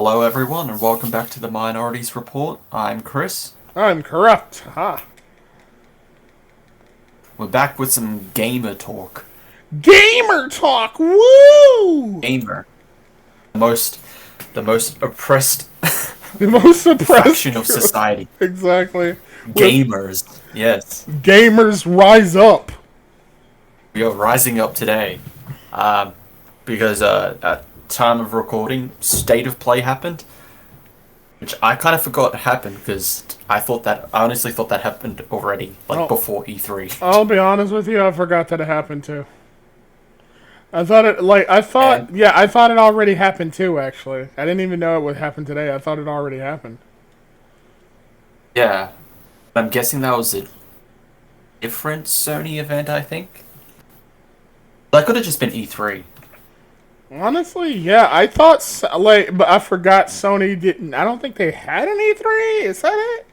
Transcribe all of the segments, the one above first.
Hello, everyone, and welcome back to the Minorities Report. I'm Chris. I'm corrupt. Ha. We're back with some gamer talk. Gamer talk. Woo! Gamer, the most, the most oppressed The most faction suppressed of group. society. Exactly. With Gamers, yes, gamers rise up. we are rising up today, because at time of recording, State of Play happened, which I kind of forgot happened because I honestly thought that happened already, like Oh, before E3. I'll be honest with you. I forgot that it happened too. I thought And I thought it already happened too. Actually, I didn't even know it would happen today. I thought it already happened. yeah, I'm guessing that was a different Sony event, I think. That could have just been E3. Honestly, yeah, I thought but I forgot Sony didn't. I don't think they had an E3. Is that it?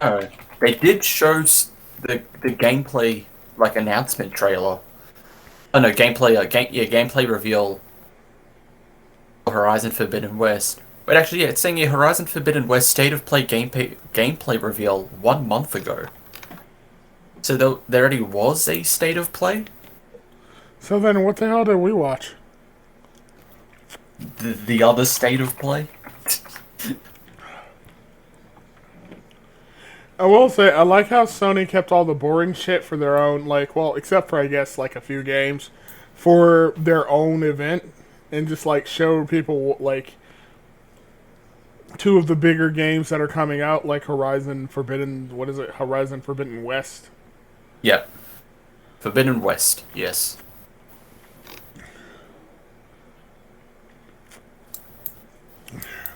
Oh, they did show the gameplay like announcement trailer. Oh no, gameplay reveal for Horizon Forbidden West. But actually, yeah, it's saying here Horizon Forbidden West State of Play gameplay reveal 1 month ago. So there already was a State of Play. So then, what the hell did we watch? The other State of Play. I will say, I like how Sony kept all the boring shit for their own, like, well, except for, I guess, like, a few games, for their own event, and just, like, show people, like, two of the bigger games that are coming out, like Horizon Forbidden West. Yep, Forbidden West. Yes.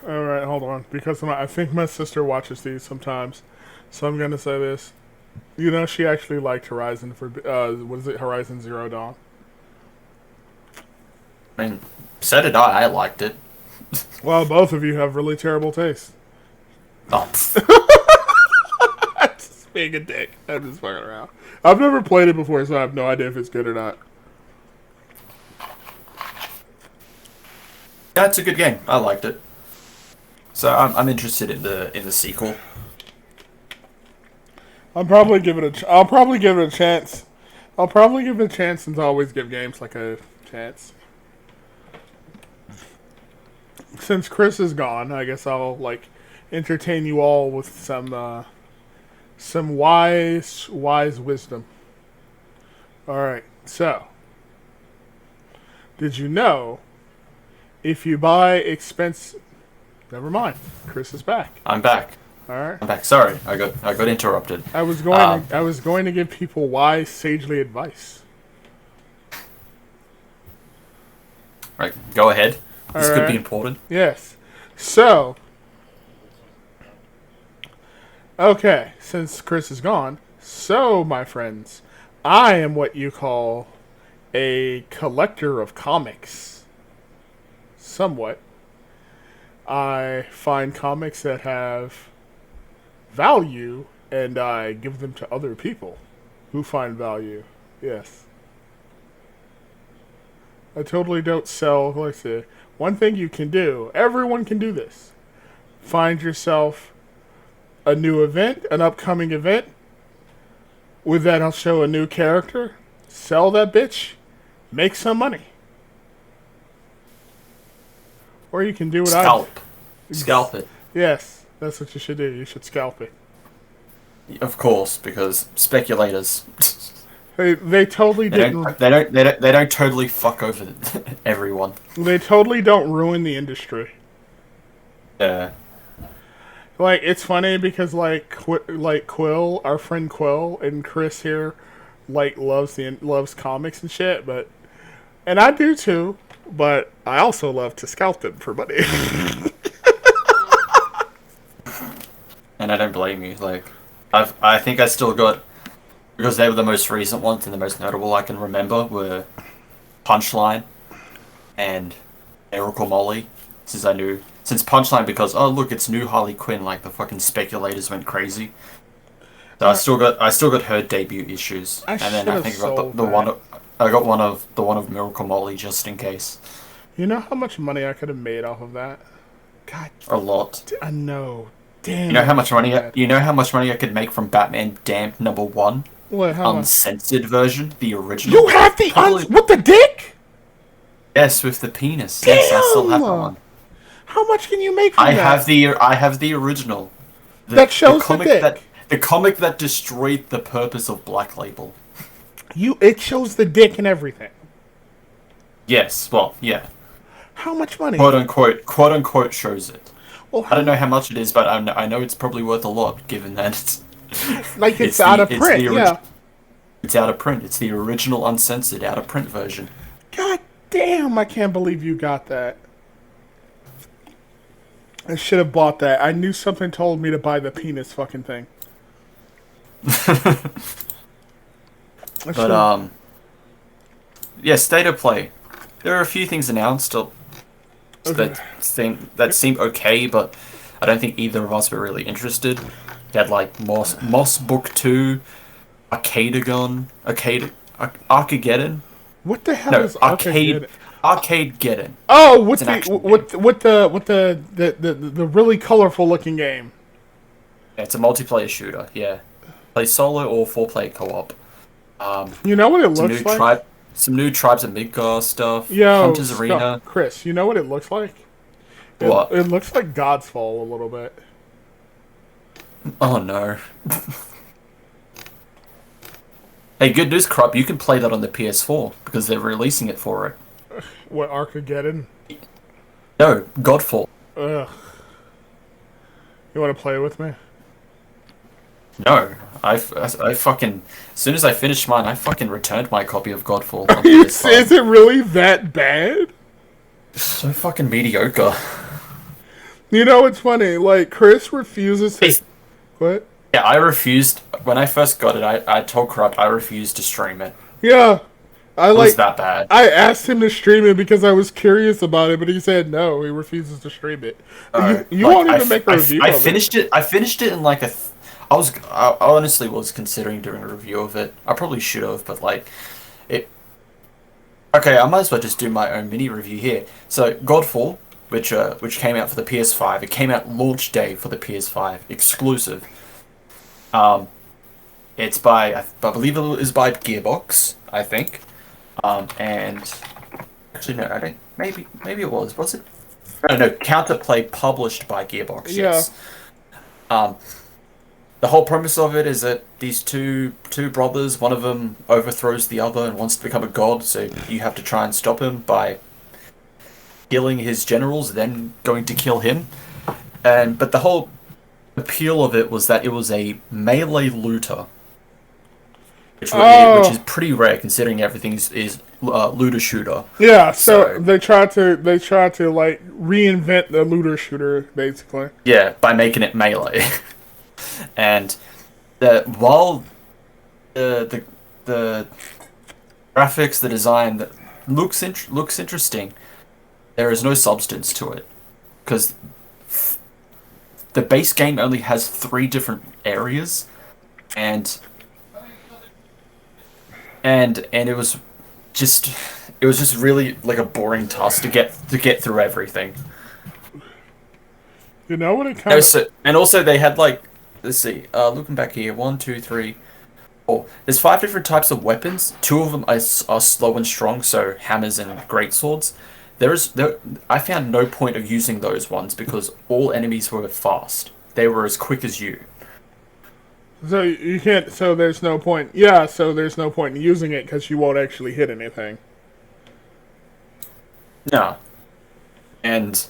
Alright, hold on, because I think my sister watches these sometimes, so I'm gonna say this. You know, she actually liked Horizon Zero Dawn. I mean, so did I. I liked it. Well, both of you have really terrible taste. Oh, Just being a dick. I'm just fucking around. I've never played it before, so I have no idea if it's good or not. yeah, it's a good game. I liked it. So I'm interested in the sequel. I'll probably give it a. I'll probably give it a chance. I'll probably give it a chance, since I always give games like a chance. Since Chris is gone, I guess I'll like entertain you all with some wise wisdom. All right. So, did you know if you buy expensive? Never mind. Chris is back. I'm back. All right. I'm back. Sorry, I got interrupted. I was going to give people wise, sagely advice. Right, go ahead. All This could be right. important. Yes. So, okay, since Chris is gone, so my friends, I am what you call a collector of comics. Somewhat. I find comics that have value and I give them to other people who find value. Yes. I totally don't sell. Like I say, one thing you can do, everyone can do this. Find yourself a new event, an upcoming event. With that, I'll show a new character. Sell that bitch. Make some money. Or you can do what I. Scalp it. Yes, that's what you should do. You should scalp it. Of course, because speculators. They totally They didn't. they don't totally fuck over everyone. They totally don't ruin the industry. Yeah. Like, it's funny because like Quill, our friend Quill, and Chris here, like loves comics and shit, and I do too. But I also love to scalp them for money. And I don't blame you. Like, I think I still got, because they were the most recent ones and the most notable I can remember were Punchline and Miracle Molly. Since Punchline, because oh look, it's new Harley Quinn. Like the fucking speculators went crazy. So I still got her debut issues, I and should then I have think I got sold the that. one. I got one of Miracle Molly just in case. You know how much money I could have made off of that? God, a lot. I know. Damn. You know how much money? Bad. You know how much money I could make from Batman Damned #1, What? How much? uncensored version, the original. You have the Probably with the dick? yes, with the penis. Damn. Yes, I still have that one. How much can you make from that? I have the original. That shows the dick. The comic that destroyed the purpose of Black Label. It shows the dick and everything. Yes, well, yeah. How much money? Quote unquote shows it. Well, I don't know how much it is, but I know it's probably worth a lot, given that it's like it's out of print. Yeah, it's out of print. It's the original uncensored out of print version. God damn! I can't believe you got that. I should have bought that. I knew something told me to buy the penis fucking thing. But yeah, state of play. There are a few things announced that seem okay, but I don't think either of us were really interested. You had like Moss Book 2, Arcadegeddon. What the hell No, is Arcadegeddon? Arcadegeddon. Oh, with the really colorful looking game. Yeah, it's a multiplayer shooter. Yeah, play solo or 4-player co-op. You know what it looks like? Some new Tribes of Midgar stuff. Yo, Hunter's Arena. Chris, you know what it looks like? What? It looks like God's Fall a little bit. Oh no. Hey, good news, Crop. You can play that on the PS4 because they're releasing it for it. What, Arcadegeddon? No, Godfall. Ugh. You want to play with me? No, I fucking... As soon as I finished mine, I fucking returned my copy of Godfall. Is it really that bad? So fucking mediocre. You know, it's funny. Like, Chris refuses to... What? Yeah, I refused... When I first got it, I told Corrupt I refused to stream it. Yeah. It was that bad. I asked him to stream it because I was curious about it, but he said no, he refuses to stream it. You like, won't even make a review I of finished it. I finished it in like a... I honestly was considering doing a review of it. I probably should have, but like... Okay, I might as well just do my own mini review here. So, Godfall, which came out for the PS5, it came out launch day for the PS5, exclusive. It's by, I believe it is by Gearbox, I think. And actually no, I don't. Maybe it was. Was it? No, Counterplay published by Gearbox. Yeah. Yes. The whole premise of it is that these two brothers, one of them overthrows the other and wants to become a god, so you have to try and stop him by killing his generals, then going to kill him. But the whole appeal of it was that it was a melee looter, which is pretty rare considering everything is looter shooter. Yeah, so they try to like reinvent the looter shooter basically. Yeah, by making it melee. And while the graphics, the design that looks interesting, there is no substance to it because the base game only has 3 different areas, and it was just really like a boring task to get through everything. You know what it kind of... And also they had like, let's see, looking back here, 1, 2, 3, 4. There's 5 different types of weapons. 2 of them are slow and strong, so hammers and greatswords. I found no point of using those ones because all enemies were fast. They were as quick as you. So you can't. So there's no point. Yeah. So there's no point in using it because you won't actually hit anything. No. And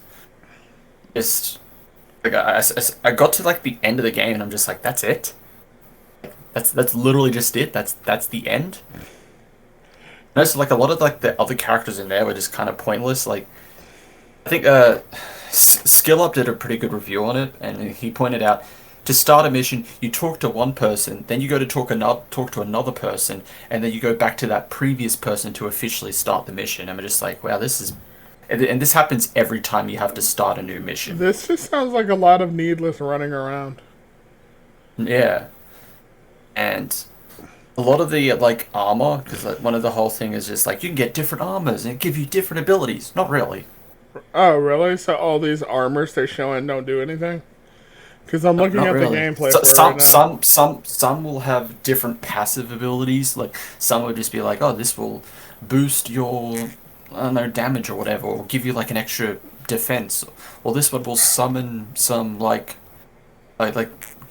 just like I got to like the end of the game and I'm just like, that's it. That's literally just it. That's the end. Notice like a lot of like the other characters in there were just kind of pointless. Like I think Skill Up did a pretty good review on it, and he pointed out to start a mission, you talk to one person, then you go to talk to another person, and then you go back to that previous person to officially start the mission. I'm just like, wow, this is, and this happens every time you have to start a new mission. This just sounds like a lot of needless running around. Yeah, and a lot of the like armor, because like one of the whole thing is just like you can get different armors and give you different abilities. Not really. Oh, really? So all these armors they're showing don't do anything? Because I'm looking Not at the really. gameplay for it right now. Some will have different passive abilities. Like some will just be like, oh, this will boost your, I don't know, damage or whatever, or give you like an extra defense. Or this one will summon some like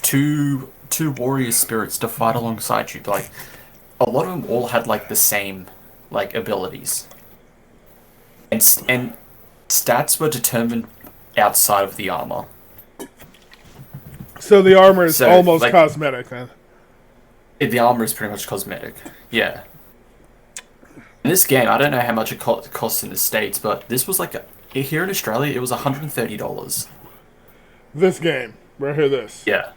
two warrior spirits to fight alongside you. Like a lot of them all had like the same like abilities, and stats were determined outside of the armor. So the armor is So almost like cosmetic then. the armor is pretty much cosmetic. Yeah. In this game, I don't know how much it costs in the States, but this was like here in Australia, it was $130. This game, right here, this. Yeah.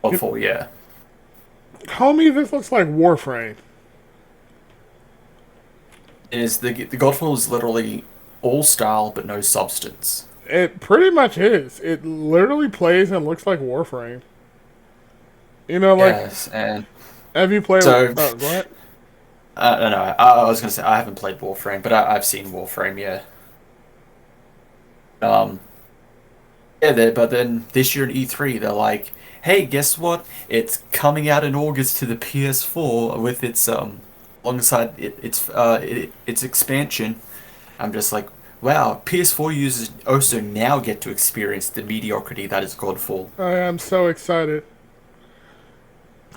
Or for yeah. Homie, this looks like Warframe. It is the Godfall is literally all style but no substance. It pretty much is. It literally plays and looks like Warframe. You know, like, Yes, and have you played? so Oh, what? I don't know. I was gonna say I haven't played Warframe, but I've seen Warframe. Yeah. Um. Yeah. But then this year in E3, they're like, "Hey, guess what? It's coming out in August to the PS4 with its alongside its expansion." I'm just like, wow, PS4 users also now get to experience the mediocrity that is Godfall. I am so excited.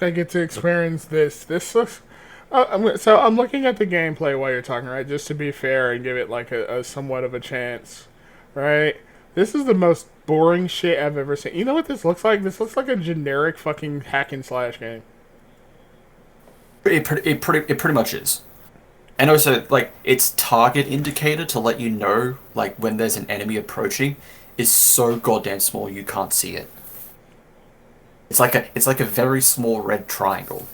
I get to experience this. This looks. So I'm looking at the gameplay while you're talking, right? Just to be fair and give it like a somewhat of a chance, right? This is the most boring shit I've ever seen. You know what this looks like? This looks like a generic fucking hack and slash game. It pretty much is. And also, like, its target indicator to let you know, like, when there's an enemy approaching is so goddamn small you can't see it. It's like a very small red triangle.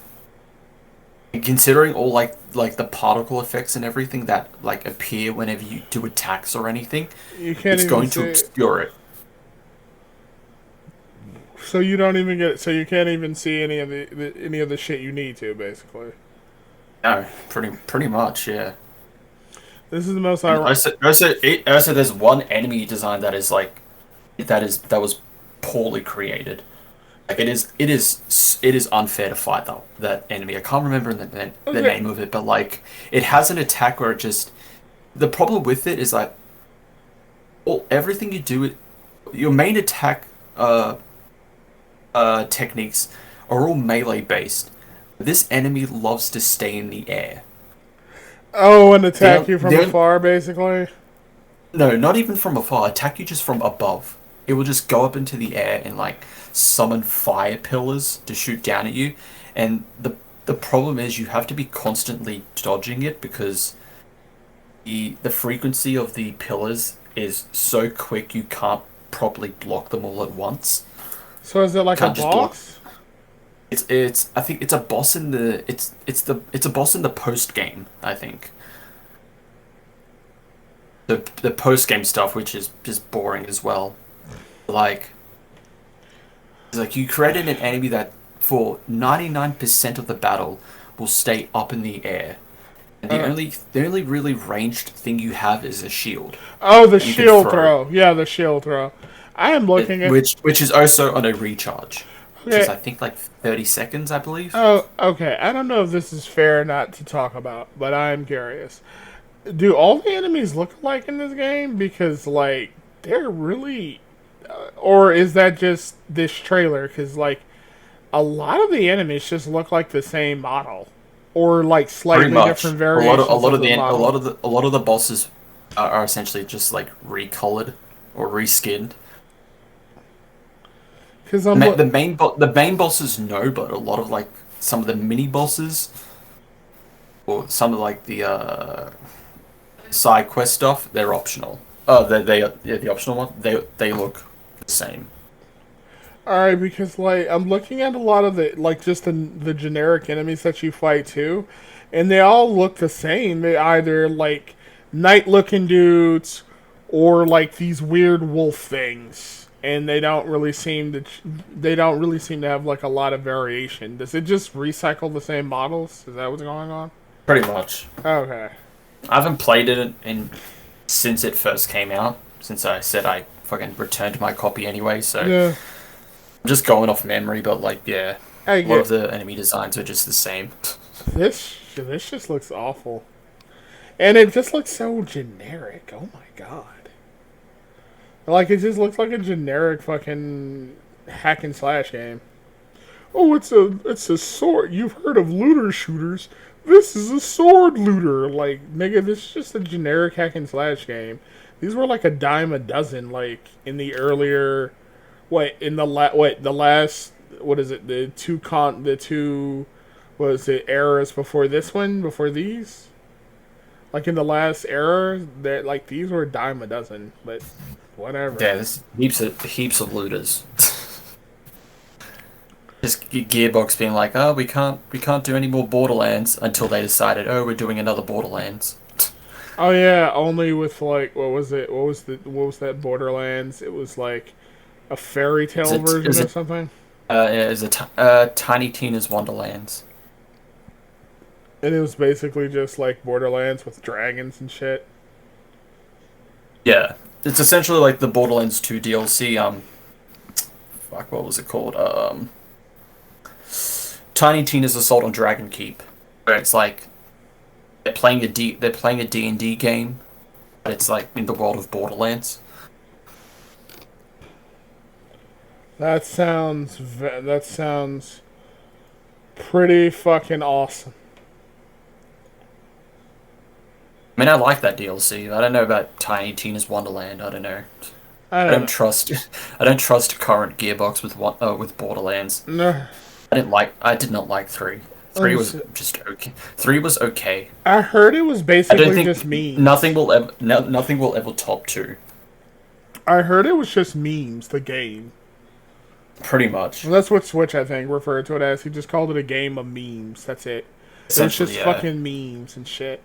And considering all like the particle effects and everything that like appear whenever you do attacks or anything, You can't it's even going to see it. obscure it. So you don't even get. So you can't even see any of any of the shit you need to, basically. No, pretty much, yeah. This is the most And ironic. also there's one enemy design that is like that was poorly created. Like it is unfair to fight that enemy. I can't remember the Okay. name of it, but like it has an attack where it just the problem with it is like everything you do your main attack techniques are all melee based. This enemy loves to stay in the air. Oh, and attack They're, you from they're, afar, basically. no, not even from afar. Attack you just from above. It will just go up into the air and like summon fire pillars to shoot down at you. And the problem is you have to be constantly dodging it because the frequency of the pillars is so quick you can't properly block them all at once. So is it like a Can't just block. boss? It's I think it's a boss in the it's a boss in the post game, I think. The post game stuff, which is just boring as well. Like it's like you created an enemy that for 99% of the battle will stay up in the air. And Uh, the only really ranged thing you have is a shield. oh, the You can shield throw. throw. Yeah, the shield throw. I am looking at. Which is also on a recharge. Which is Okay. I think like 30 seconds, I believe. Oh, okay. I don't know if this is fair or not to talk about, but I am curious. Do all the enemies look alike in this game? Because like they're really, or is that just this trailer? Because like a lot of the enemies just look like the same model, or like Pretty slightly much. different variations of the model. A lot of the bosses are essentially just like recolored or reskinned. Because I'm look. The main bosses no, but a lot of like some of the mini bosses or some of like the side quest stuff, they're optional. Oh, yeah, the optional one. They look the same. All right, because like I'm looking at a lot of the like just the generic enemies that you fight too, and they all look the same. They either like night-looking dudes or like these weird wolf things, and they don't really seem to have like a lot of variation. Does it just recycle the same models? Is that what's going on? Pretty much. Okay. I haven't played it in since it first came out. Since I said I fucking returned my copy anyway, so Yeah. I'm just going off memory. But like, yeah, I a lot of get the enemy designs are just the same. this just looks awful. And it just looks so generic. Oh my god. Like it just looks like a generic fucking hack and slash game. Oh, it's a sword. You've heard of looter shooters. This is a sword looter. Like, nigga, this is just a generic hack and slash game. These were like a dime a dozen, like in the earlier, the last, what is it? The two, what is it? Eras before this one, before these. Like in the last era, that like these were a dime a dozen, but whatever. Yeah, there's heaps of looters. Just Gearbox being like, oh, we can't do any more Borderlands until they decided, oh, we're doing another Borderlands. Oh yeah, only with like what was it? What was that Borderlands? It was like a fairy tale version Is of it something. is it Tiny Tina's Wonderlands? And it was basically just like Borderlands with dragons and shit. Yeah, it's essentially like the Borderlands 2 DLC. Fuck, what was it called? Tiny Tina's Assault on Dragon Keep, where it's like they're playing a D&D game, but it's like in the world of Borderlands. That sounds pretty fucking awesome. I mean, I like that DLC. I don't know about Tiny Tina's Wonderland. I don't know. I I don't don't know. trust. I don't trust current Gearbox with Borderlands. No, I did not like three. let Three me was see. just okay. Three was okay. I heard it was I don't basically just think memes. nothing will ever top two. I heard it was just memes. The game. Pretty much. Well, that's what Switch I think referred to it as. He just called it a game of memes. That's it. It was Essentially, just yeah. fucking memes and shit.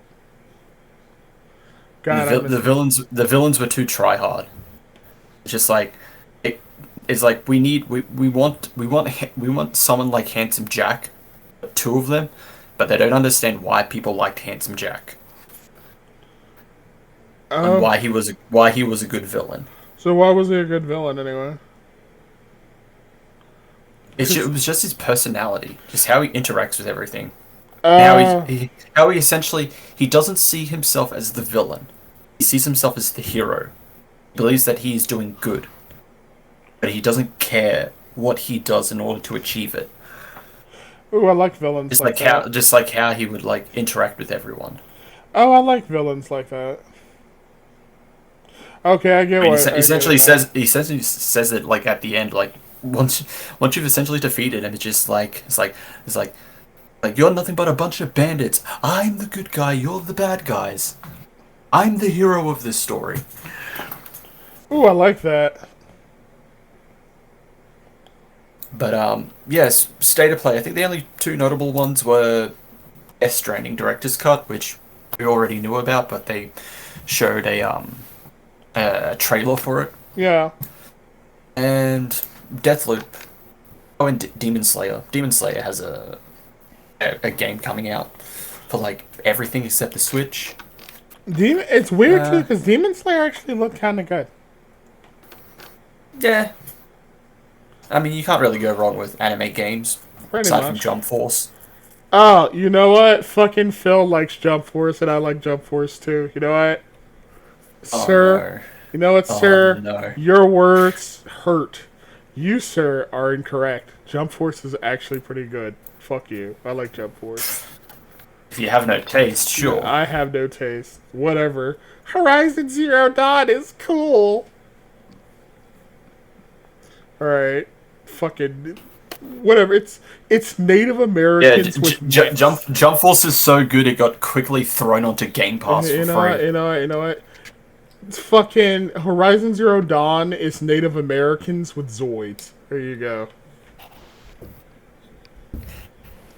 The, God, I vil- miss. the villains were too try hard. It's just like it. It's like we want someone like Handsome Jack, two of them, but they don't understand why people liked Handsome Jack and Oh, why he was a good villain. so why was he a good villain anyway? It was just his personality, just how he interacts with everything. Uh, How he essentially he doesn't see himself as the villain. He sees himself as the hero. He believes that he is doing good, but he doesn't care what he does in order to achieve it. ooh, I like villains like that. Just like how he would like interact with everyone. Oh, I like villains like that. Okay, I I get mean, what. I get essentially it now. he says it like at the end, like once you've essentially defeated him, it's just like it's like you're nothing but a bunch of bandits. I'm the good guy. You're the bad guys. I'm the hero of this story. Ooh, I like that. But yes, state of play. I think the only two notable ones were Death Stranding Director's Cut, which we already knew about, but they showed a trailer for it, Yeah. and Deathloop. Oh, and Demon Slayer. Demon Slayer has a game coming out for like everything except the Switch. It's weird too Uh, because Demon Slayer actually looked kind of good. yeah, I mean you can't really go wrong with anime games Pretty aside from much. Jump Force. Oh, you know what? Fucking Phil likes Jump Force, and I like Jump Force too. You know what, Oh sir? no! You know what, Oh sir? no! Your words hurt. You, sir, are incorrect. Jump Force is actually pretty good. Fuck you. I like Jump Force. If you have no taste, No, sure. I have no taste. Whatever. Horizon Zero Dawn is cool. Alright. Fucking. Whatever. It's Native Yeah, Americans with myths. Jump Force is so good it got quickly thrown onto Game Pass for You know what? free. You know what? It's fucking Horizon Zero Dawn is Native Americans with Zoids. There you go.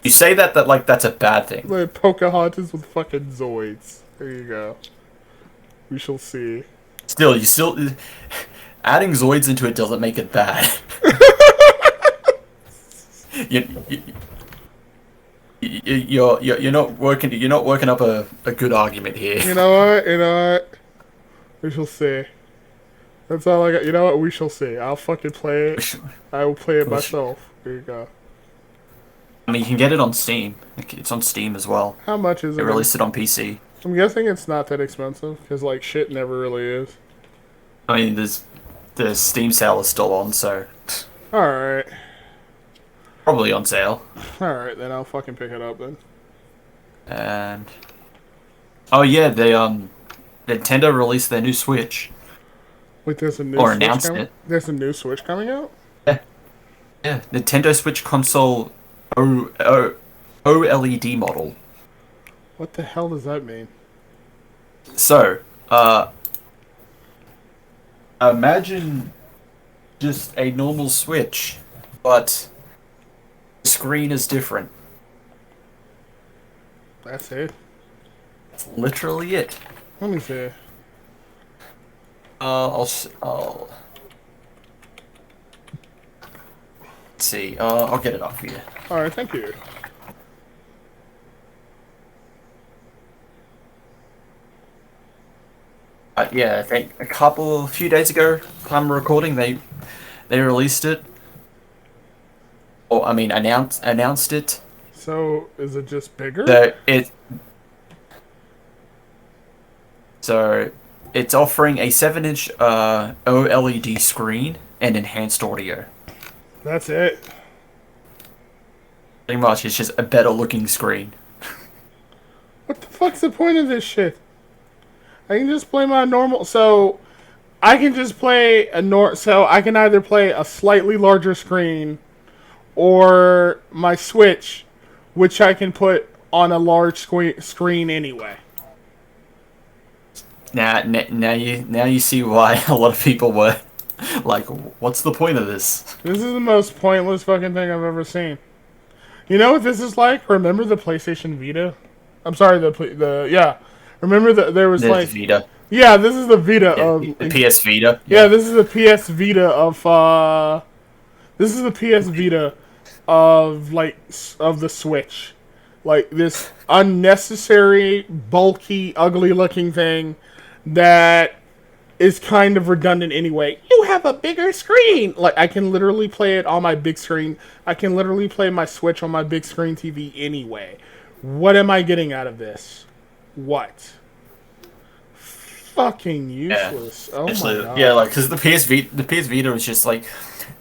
You say that like that's a bad thing. Like Pocahontas with fucking Zoids. There you go. We shall see. Still adding Zoids into it doesn't make it bad. you, you, you're not working up a good argument here. You know what? You know what? We shall see. That's all I got. You know what? We shall see. I'll fucking play it. I will play it myself. There you go. I mean, you can get it on Steam. It's on Steam as well. How much is They it? released it on PC. I'm guessing it's not that expensive, because, like, shit never really is. I mean, the Steam sale is still on, so Alright. probably on sale. Alright, then I'll fucking pick it up then. And oh yeah, Nintendo released their new Switch Wait, there's a new or Switch announced coming? it. There's a new Switch coming out? Yeah, yeah, Nintendo Switch console OLED model. What the hell does that mean? So, imagine just a normal Switch, but the screen is different. That's it. That's literally it. Let me see. I'll let's see. I'll get it up for you. Alright, thank you. Yeah, I think a few days ago, time of recording, they released it. Or I mean, announced it. So, is it just bigger? So it's offering a 7-inch OLED screen and enhanced audio. That's it. Pretty much, it's just a better looking screen. What the fuck's the point of this shit? I can just play my normal. So, I can just play So, I can either play a slightly larger screen or my Switch, which I can put on a large screen anyway. Now you see why a lot of people were like, "What's the point of this?" This is the most pointless fucking thing I've ever seen. You know what this is like? Remember the PlayStation Vita? I'm sorry, yeah. Remember there was There's Vita. Yeah, this is the Vita of the PS Vita. Yeah, this is the PS Vita of this is the PS Vita of the Switch. Like this unnecessary, bulky, ugly looking thing that is kind of redundant anyway. You have a bigger screen! Like, I can literally play it on my big screen. I can literally play my Switch on my big screen TV anyway. What am I getting out of this? What? Fucking useless. Yeah. Oh my god. Yeah, like, because the PS Vita was just like,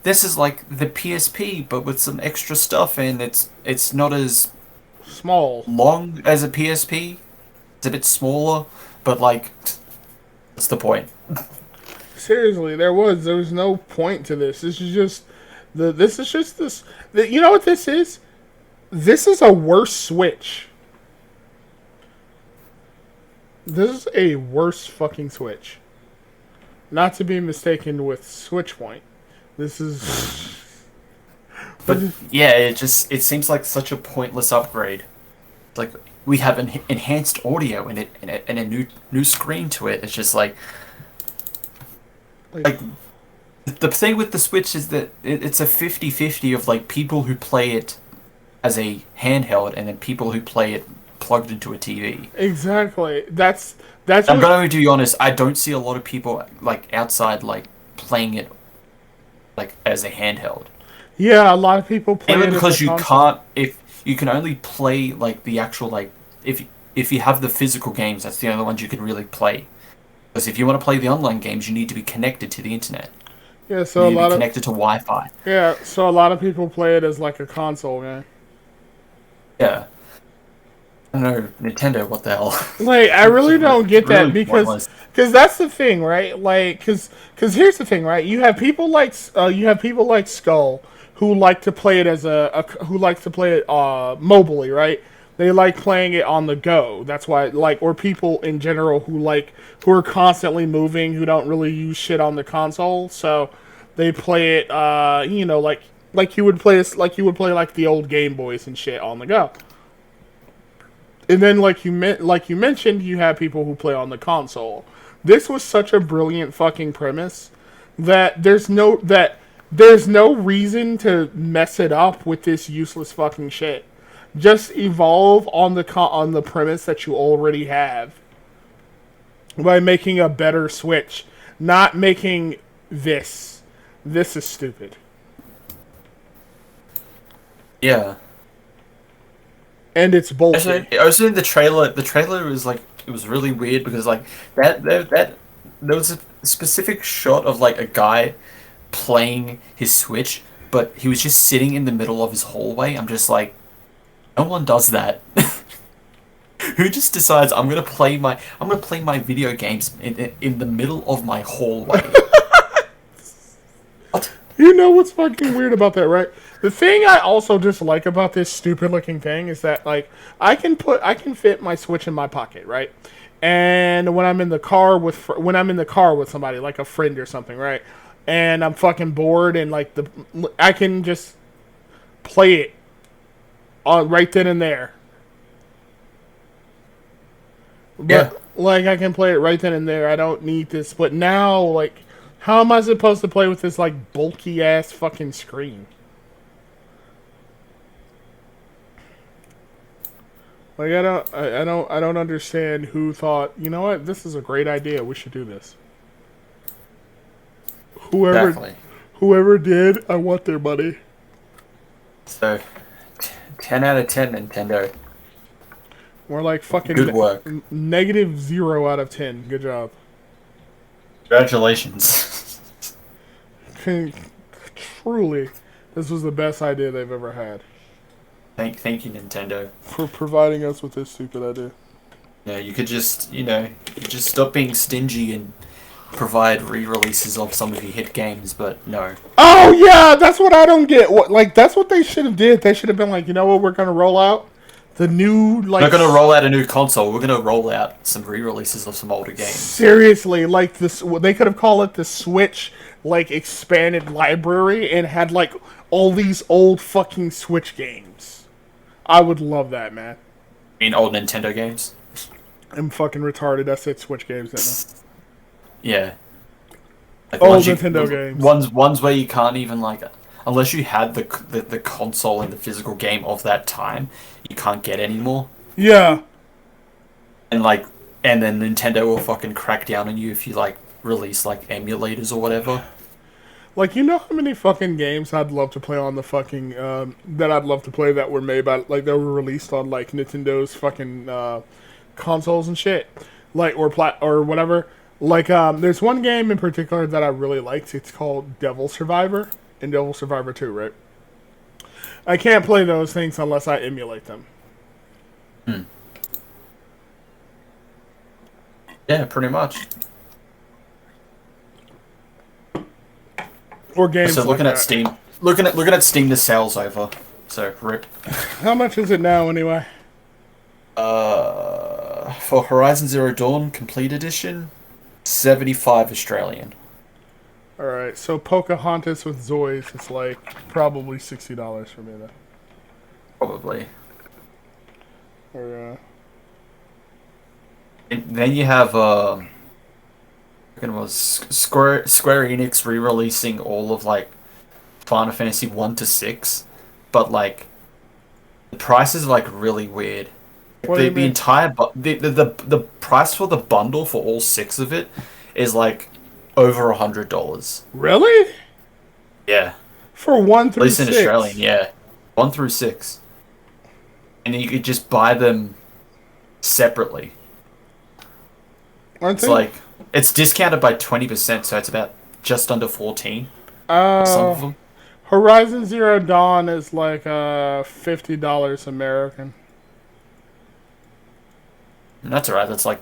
this is like the PSP, but with some extra stuff, and it's not as small long as a PSP. It's a bit smaller, but like, what's the point? Seriously, there was no point to this. This is just you know what this is? This is a worse Switch. This is a worse fucking Switch. Not to be mistaken with Switch Point. This is But yeah, it seems like such a pointless upgrade. Like, we have an enhanced audio and a new screen to it. It's just like the thing with the Switch is that it's a 50-50 of like people who play it as a handheld and then people who play it plugged into a TV. Exactly. That's. I'm going to be honest. I don't see a lot of people like outside like playing it like as a handheld. Yeah, a lot of people play it because as a you console. can't. If you can only play like the actual like if you have the physical games, that's the only ones you can really play. Because if you want to play the online games, you need to be connected to the internet. Yeah, so you need to be connected to Wi-Fi. Yeah, so a lot of people play it as like a console game. Yeah. I don't know, Nintendo, what the hell? Like, I really don't get that really because that's the thing, right? Like, because here's the thing, right? You have people like Skull who like to play it as who likes to play it mobily, right? They like playing it on the go. That's why, or people in general who are constantly moving, who don't really use shit on the console, so they play it, like you would play like the old Game Boys and shit on the go. And then, like you mentioned, you have people who play on the console. This was such a brilliant fucking premise that there's no reason to mess it up with this useless fucking shit. Just evolve on the premise that you already have. by making a better Switch, not making this. This is stupid. Yeah. And it's bulky. Actually, I was in the trailer. The trailer was like it was really weird because like that there was a specific shot of like a guy playing his Switch, but he was just sitting in the middle of his hallway. I'm just like, no one does that. Who just decides I'm gonna play my video games in the middle of my hallway? What? You know what's fucking weird about that, right? The thing I also dislike about this stupid looking thing is that like I can fit my Switch in my pocket, right? And when I'm in the car with somebody like a friend or something, right? And I'm fucking bored and like I can just play it on right then and there. But Yeah. like I can play it right then and there. I don't need this. But now like how am I supposed to play with this like bulky ass fucking screen? Like I don't understand who thought, you know what, this is a great idea. We should do this. Whoever Exactly. whoever did, I want their money. So, 10 out of 10, Nintendo. We're like fucking Good work. negative 0 out of 10. Good job. Congratulations. Truly, this was the best idea they've ever had Thank you, Nintendo. for providing us with this stupid idea. Yeah, you could just, you just stop being stingy and provide re-releases of some of your hit games, but no. Oh yeah, that's what I don't get. What like that's what they should have did. They should have been like, you know what, we're gonna roll out the new like. We're not gonna roll out a new console. We're gonna roll out some re-releases of some older games. Seriously, like this, they could have called it the Switch like expanded library and had like all these old fucking Switch games. I would love that, man. I mean, old Nintendo games. I'm fucking retarded. I said Switch games now. Yeah. Like Old Nintendo games. Ones where you can't even like, unless you had the console and the physical game of that time, you can't get anymore. Yeah. And then Nintendo will fucking crack down on you if you like release like emulators or whatever. Like, you know how many fucking games I'd love to play on the fucking, that I'd love to play that were made by, like, that were released on, like, Nintendo's fucking, consoles and shit. Like, or whatever. Like, there's one game in particular that I really liked. It's called Devil Survivor and Devil Survivor 2, right? I can't play those things unless I emulate them. Yeah, pretty much. Or games So like looking that. at Steam, looking at Steam, the sales over. So rip. How much is it now, anyway? For Horizon Zero Dawn Complete Edition, 75 Australian. Alright, so Pocahontas with Zoids is like probably $60 for me, though. Probably. Or, And then you have Square Enix re-releasing all of like Final Fantasy 1 to 6, but like the price is like really weird. What do you The mean? entire the price for the bundle for all 6 of it is like over $100. Really? Yeah, For 1 at through least in 6? Australian. Yeah, 1 through 6, and you could just buy them separately. Aren't It's they? like it's discounted by 20%, so it's about just under 14. Some of them. Horizon Zero Dawn is like $50 American. And that's alright. That's like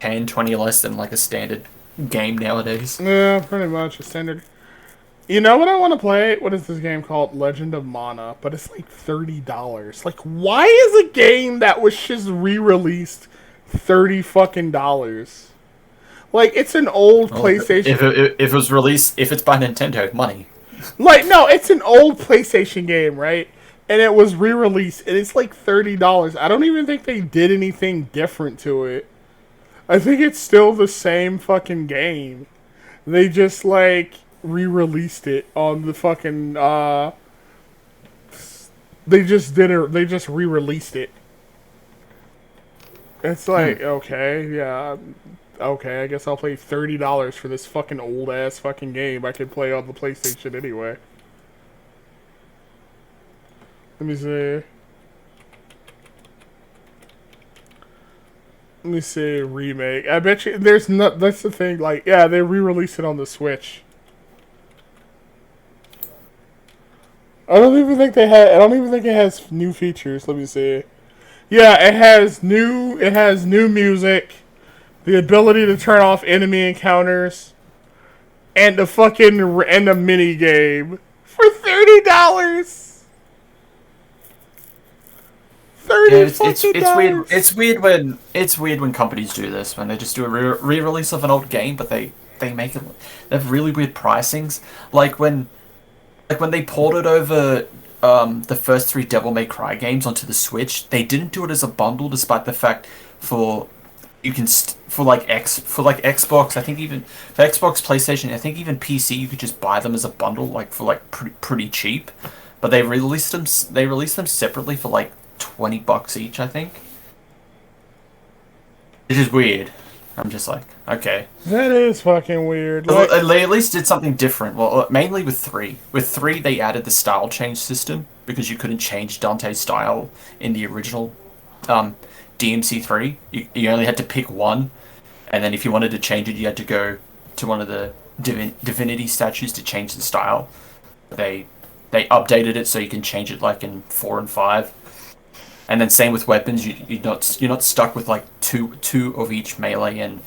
10, 20 less than like a standard game nowadays. Yeah, pretty much a standard. You know what I want to play? What is this game called? Legend of Mana, but it's like $30. Like, why is a game that was just re-released $30 fucking dollars? Like, it's an old Well, PlayStation. if it was released, if it's by Nintendo, money. Like, no, it's an old PlayStation game, right? And it was re-released, and it's like $30. I don't even think they did anything different to it. I think it's still the same fucking game. They just, like, re-released it on the fucking, they just re-released it. It's Hmm. like, okay, yeah, okay, I guess I'll pay $30 for this fucking old ass fucking game I could play on the PlayStation anyway. Let me see. Let me see, remake. I bet you there's not. That's the thing. Like, yeah, they re-released it on the Switch. I don't even think they had. I don't even think it has new features. Let me see. Yeah, it has new. It has new music, the ability to turn off enemy encounters, and the mini game for $30. Yeah, 30 it's fucking it's weird. dollars. It's weird when companies do this when they just do a re-release of an old game, but they make it. They have really weird pricings. Like when like when they ported over the first three Devil May Cry games onto the Switch, they didn't do it as a bundle, despite the fact for you can for like Xbox, I think even for Xbox, PlayStation, I think even PC, you could just buy them as a bundle, like for like pretty cheap. But they released them separately for like $20 each, I think. It is weird. I'm just like, okay. That is fucking weird. Like, They at least did something different. Well, mainly with three. With three, they added the style change system because you couldn't change Dante's style in the original um, DMC3. You only had to pick one, and then if you wanted to change it, you had to go to one of the divinity statues to change the style. They they updated it so you can change it like in 4 and 5. And then same with weapons. You're not stuck with like two of each melee and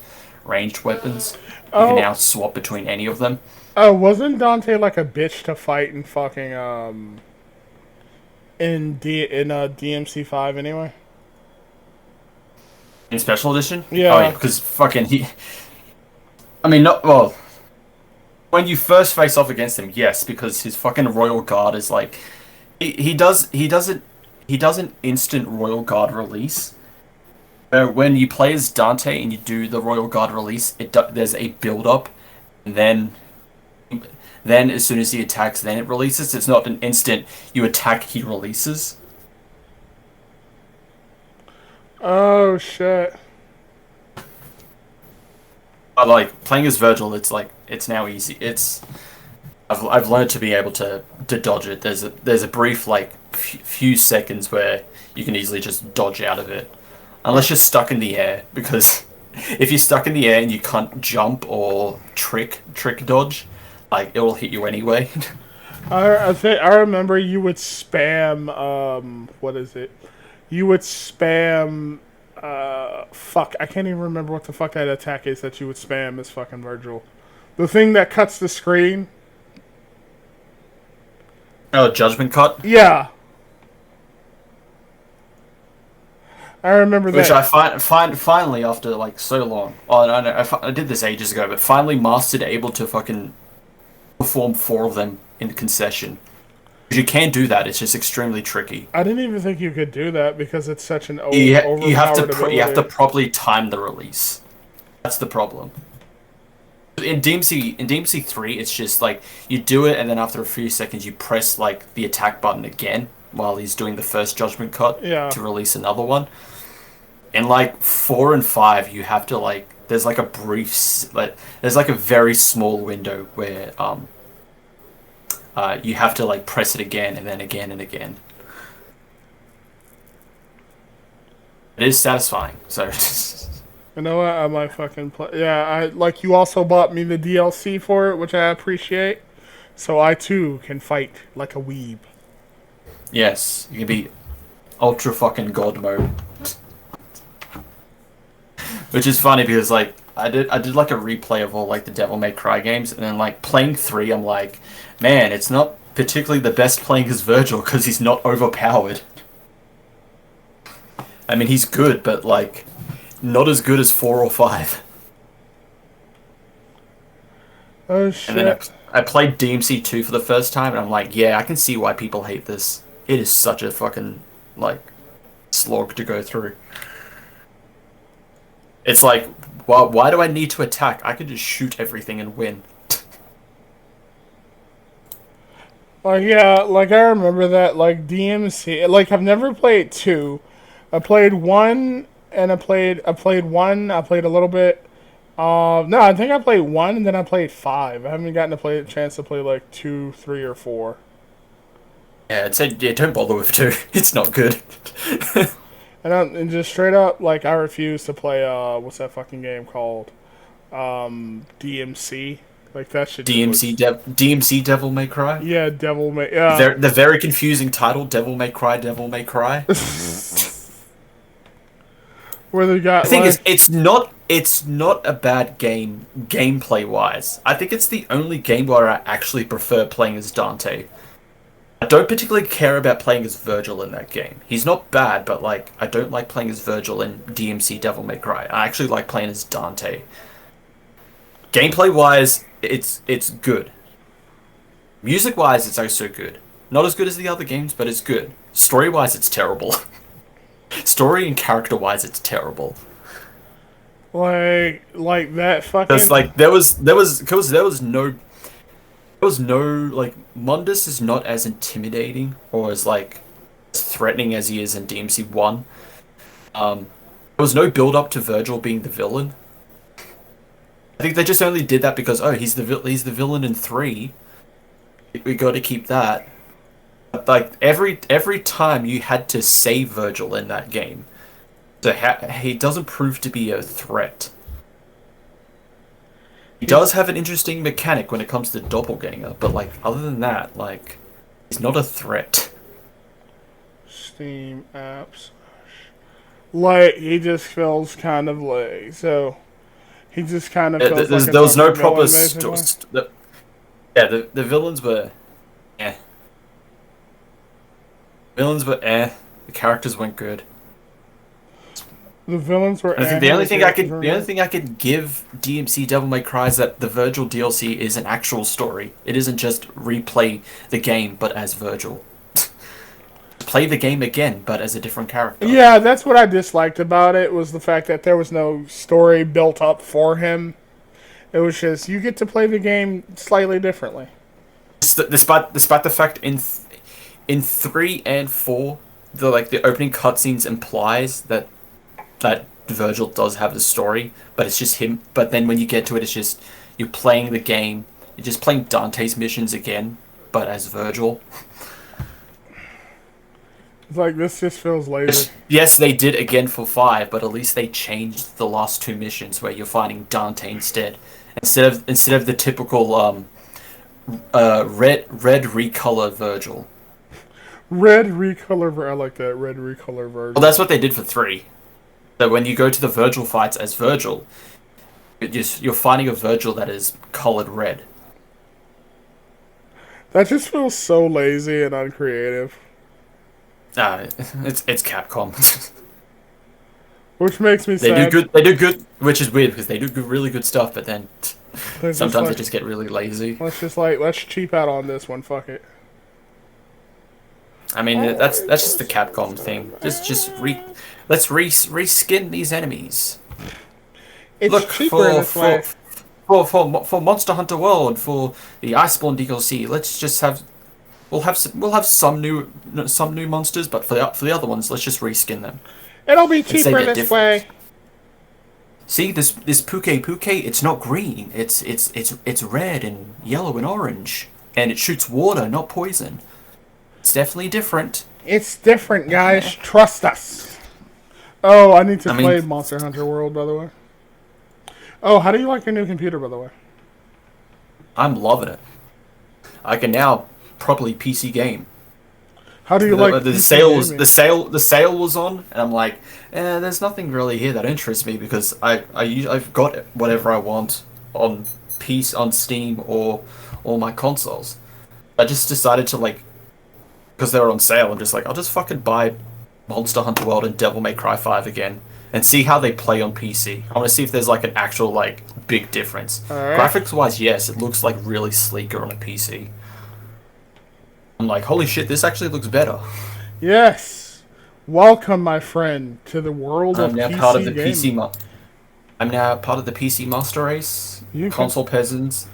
ranged weapons. You can oh, now swap between any of them. wasn't Dante like a bitch to fight in fucking in DMC5 anyway? In special edition? Oh yeah, Yeah. because fucking he. I mean, not well. When you first face off against him, yes, because his fucking royal guard is like he does an instant royal guard release. When you play as Dante and you do the royal guard release, there's a build up, and then as soon as he attacks, then it releases. It's not an instant you attack, he releases. Oh shit. But like playing as Virgil, it's now easy. I've learned to be able to dodge it. There's a brief like few seconds where you can easily just dodge out of it, unless you're stuck in the air. Because if you're stuck in the air and you can't jump or trick dodge, like it will hit you anyway. I remember you would spam what is it? You would spam fuck, I can't even remember what the fuck that attack is that you would spam as fucking Virgil. The thing that cuts the screen? Oh, judgment cut, Yeah. I remember which that. I find finally after like so long. Oh no, I did this ages ago, but finally mastered able to fucking perform four of them in concession. You can do that. It's just extremely tricky. I didn't even think you could do that because it's such an You have to overpowered you have to ability. properly time the release. That's the problem. In DMC3, it's just like you do it, and then after a few seconds, you press like the attack button again while he's doing the first judgment cut Yeah. to release another one. In like 4 and 5, you have to like there's like a like there's like a very small window where you have to like press it again and then again and again. It is satisfying. So You know what? I might fucking play. Yeah, I like you also bought me the DLC for it, which I appreciate. So I too can fight like a weeb. yes, you can be ultra fucking god mode, which is funny because like I did like a replay of all like the Devil May Cry games, and then like playing three, I'm like, man, it's not particularly the best playing as Virgil because he's not overpowered. I mean, he's good, but like not as good as 4 or 5. Oh And then shit. I played DMC2 for the first time, and I'm like, yeah, I can see why people hate this. It is such a fucking like slog to go through. It's like, why do I need to attack? I could just shoot everything and win. Like yeah, like I remember that like DMC. Like I've never played two. I played one and I played 1. I played a little bit. No, I think I played 1 and then I played 5. I haven't gotten to play a chance to play like 2, 3, or 4. Yeah, I'd say yeah, don't bother with 2. It's not good. And just straight up, like I refuse to play. What's that fucking game called? DMC. Like that shit just looks. DMC Devil May Cry. Yeah, Devil May. Yeah. The very confusing title, Devil May Cry, Devil May Cry. Where they got. The thing like, is, it's not a bad game gameplay wise. I think it's the only game where I actually prefer playing as Dante. I don't particularly care about playing as Virgil in that game. He's not bad, but like I don't like playing as Virgil in DMC Devil May Cry. I actually like playing as Dante. Gameplay wise, it's good. Music wise, it's also good. Not as good as the other games, but it's good. Story wise, it's terrible. Story and character wise, it's terrible. like that fucking. It's like there was no like Mundus is not as intimidating or as like as threatening as he is in DMC 1. There was no build up to Virgil being the villain. I think they just only did that because he's the villain in 3. We got to keep that. But like every time you had to save Virgil in that game, so he doesn't prove to be a threat. He does have an interesting mechanic when it comes to Doppelganger, but like other than that, like he's not a threat. Steam apps. Like he just feels kind of like so. He just kind of feels There was no proper villain, yeah, the villains were eh. Villains were eh. The characters weren't good. The villains were. I think the only thing I could give DMC Devil May Cry is that the Virgil DLC is an actual story. It isn't just replay the game but as Virgil. Play the game again but as a different character. Yeah, that's what I disliked about it was the fact that there was no story built up for him. It was just you get to play the game slightly differently. Despite the fact in 3 and 4, the opening cutscenes implies that Virgil does have a story, but it's just him. But then when you get to it, it's just you're playing the game. You're just playing Dante's missions again, but as Virgil. It's like this just feels lazy. Yes, they did again for 5, but at least they changed the last 2 missions where you're fighting Dante instead of the typical red recolor Virgil. Red recolor. I like that red recolor Virgil. Well, that's what they did for 3. So when you go to the Virgil fights as Virgil, you're fighting a Virgil that is colored red. That just feels so lazy and uncreative. It's Capcom. Which makes me sad. They do good, which is weird because they do really good stuff, but then sometimes they just get really lazy. Let's cheap out on this one. Fuck it. I mean, that's just the Capcom thing. Let's reskin these enemies. It's Look cheaper in this way. for Monster Hunter World, for the Iceborne DLC. Let's just have we'll have some new monsters, but for the other ones, let's just reskin them. It'll be cheaper this way. See this Puke, it's not green. It's red and yellow and orange, and it shoots water, not poison. It's definitely different. It's different, guys. Trust us. Oh, I need to play Monster Hunter World, by the way. Oh, how do you like your new computer, by the way? I'm loving it. I can now properly PC game. How do you like the sale? The sale was on, and I'm like, there's nothing really here that interests me because I've got whatever I want on Steam or my consoles. I just decided to because they were on sale. I'm just like, I'll just fucking buy Monster Hunter World and Devil May Cry 5 again and see how they play on PC. I want to see if there's an actual big difference. Right. Graphics wise, yes, it looks really sleeker on a PC. I'm like, holy shit, this actually looks better. Yes. Welcome, my friend, to the world of PC part of the gaming. PC. I'm now part of the PC master race. Console peasants.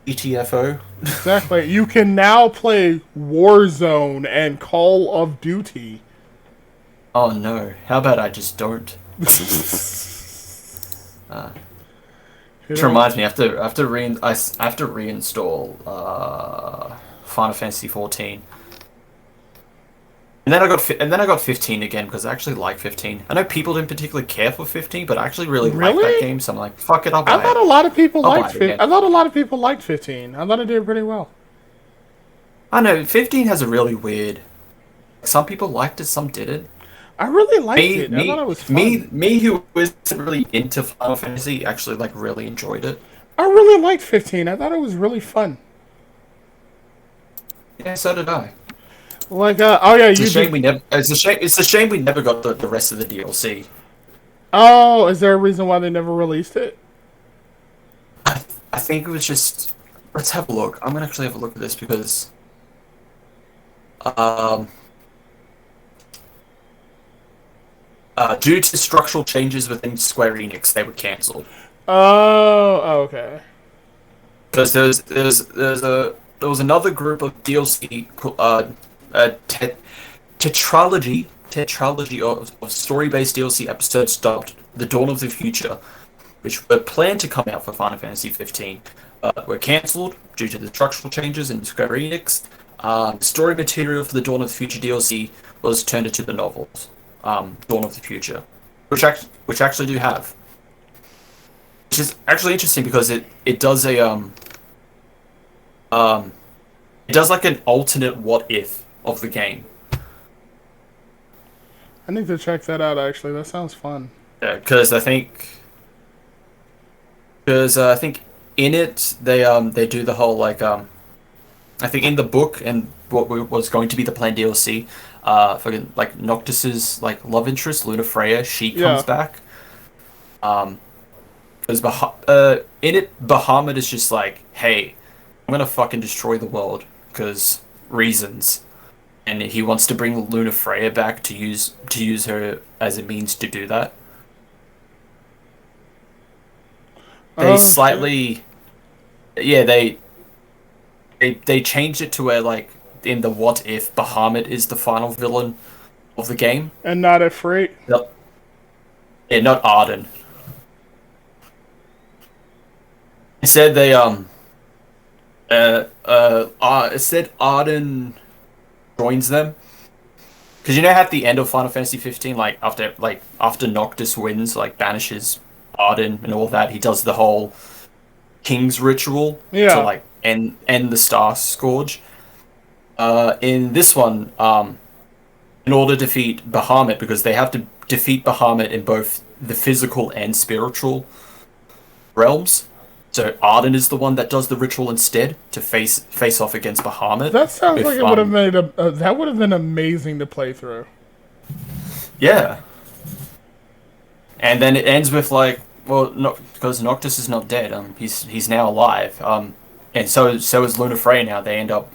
ETFO. Exactly. You can now play Warzone and Call of Duty. Oh no, how about I just don't? Uh, You which know, reminds me, I have to reinstall Final Fantasy 14. And then I got 15 again because I actually like 15. I know people didn't particularly care for 15, but I actually really like that really? game, so I'm like, fuck it, I'll I buy thought it. a lot of people I'll liked buy it again. I thought a lot of people liked 15. I thought it did pretty well. I know 15 has a really weird. Some people liked it, some didn't. I really liked Me, it. I thought me, it was fun. me, who isn't really into Final Fantasy, actually like really enjoyed it. I really liked 15. I thought it was really fun. Yeah, so did I. Like, oh yeah, It's a you shame did. we never. It's a shame. It's a shame we never got the rest of the DLC. Oh, is there a reason why they never released it? I think it was just. Let's have a look. I'm gonna actually have a look at this because um, due to structural changes within Square Enix, they were cancelled. Oh, okay. Because there was another group of DLC tetralogy of story-based DLC episodes dubbed The Dawn of the Future, which were planned to come out for Final Fantasy 15, were cancelled due to the structural changes in Square Enix. Story material for the Dawn of the Future DLC was turned into the novels, Dawn of the Future, which actually do have, which is actually interesting because it does a um it does like an alternate what if of the game. I need to check that out. Actually, that sounds fun. Because I think in it they do the whole like I think in the book and was going to be the planned DLC, fucking like Noctis's like love interest Luna Freya, she comes Yeah, back. Um, because in it Bahamut is just like, hey, I'm gonna fucking destroy the world because reasons, and he wants to bring Luna Freya back to use her as a means to do that. They oh shit. slightly, yeah, they changed it to where like in the what if Bahamut is the final villain of the game. And not afraid. Yep. Yeah, not Arden. Instead, instead Arden joins them because you know how at the end of Final Fantasy 15, like after Noctis wins, like banishes Arden and all that, he does the whole King's ritual to Yeah, like end the Star Scourge. In this one, in order to defeat Bahamut, because they have to defeat Bahamut in both the physical and spiritual realms. So Arden is the one that does the ritual instead to face off against Bahamut. that sounds like With it would have made that would have been amazing to play through. yeah, and then it ends with like, well, not because Noctis is not dead. He's now alive. And so is Luna Freya now. They end up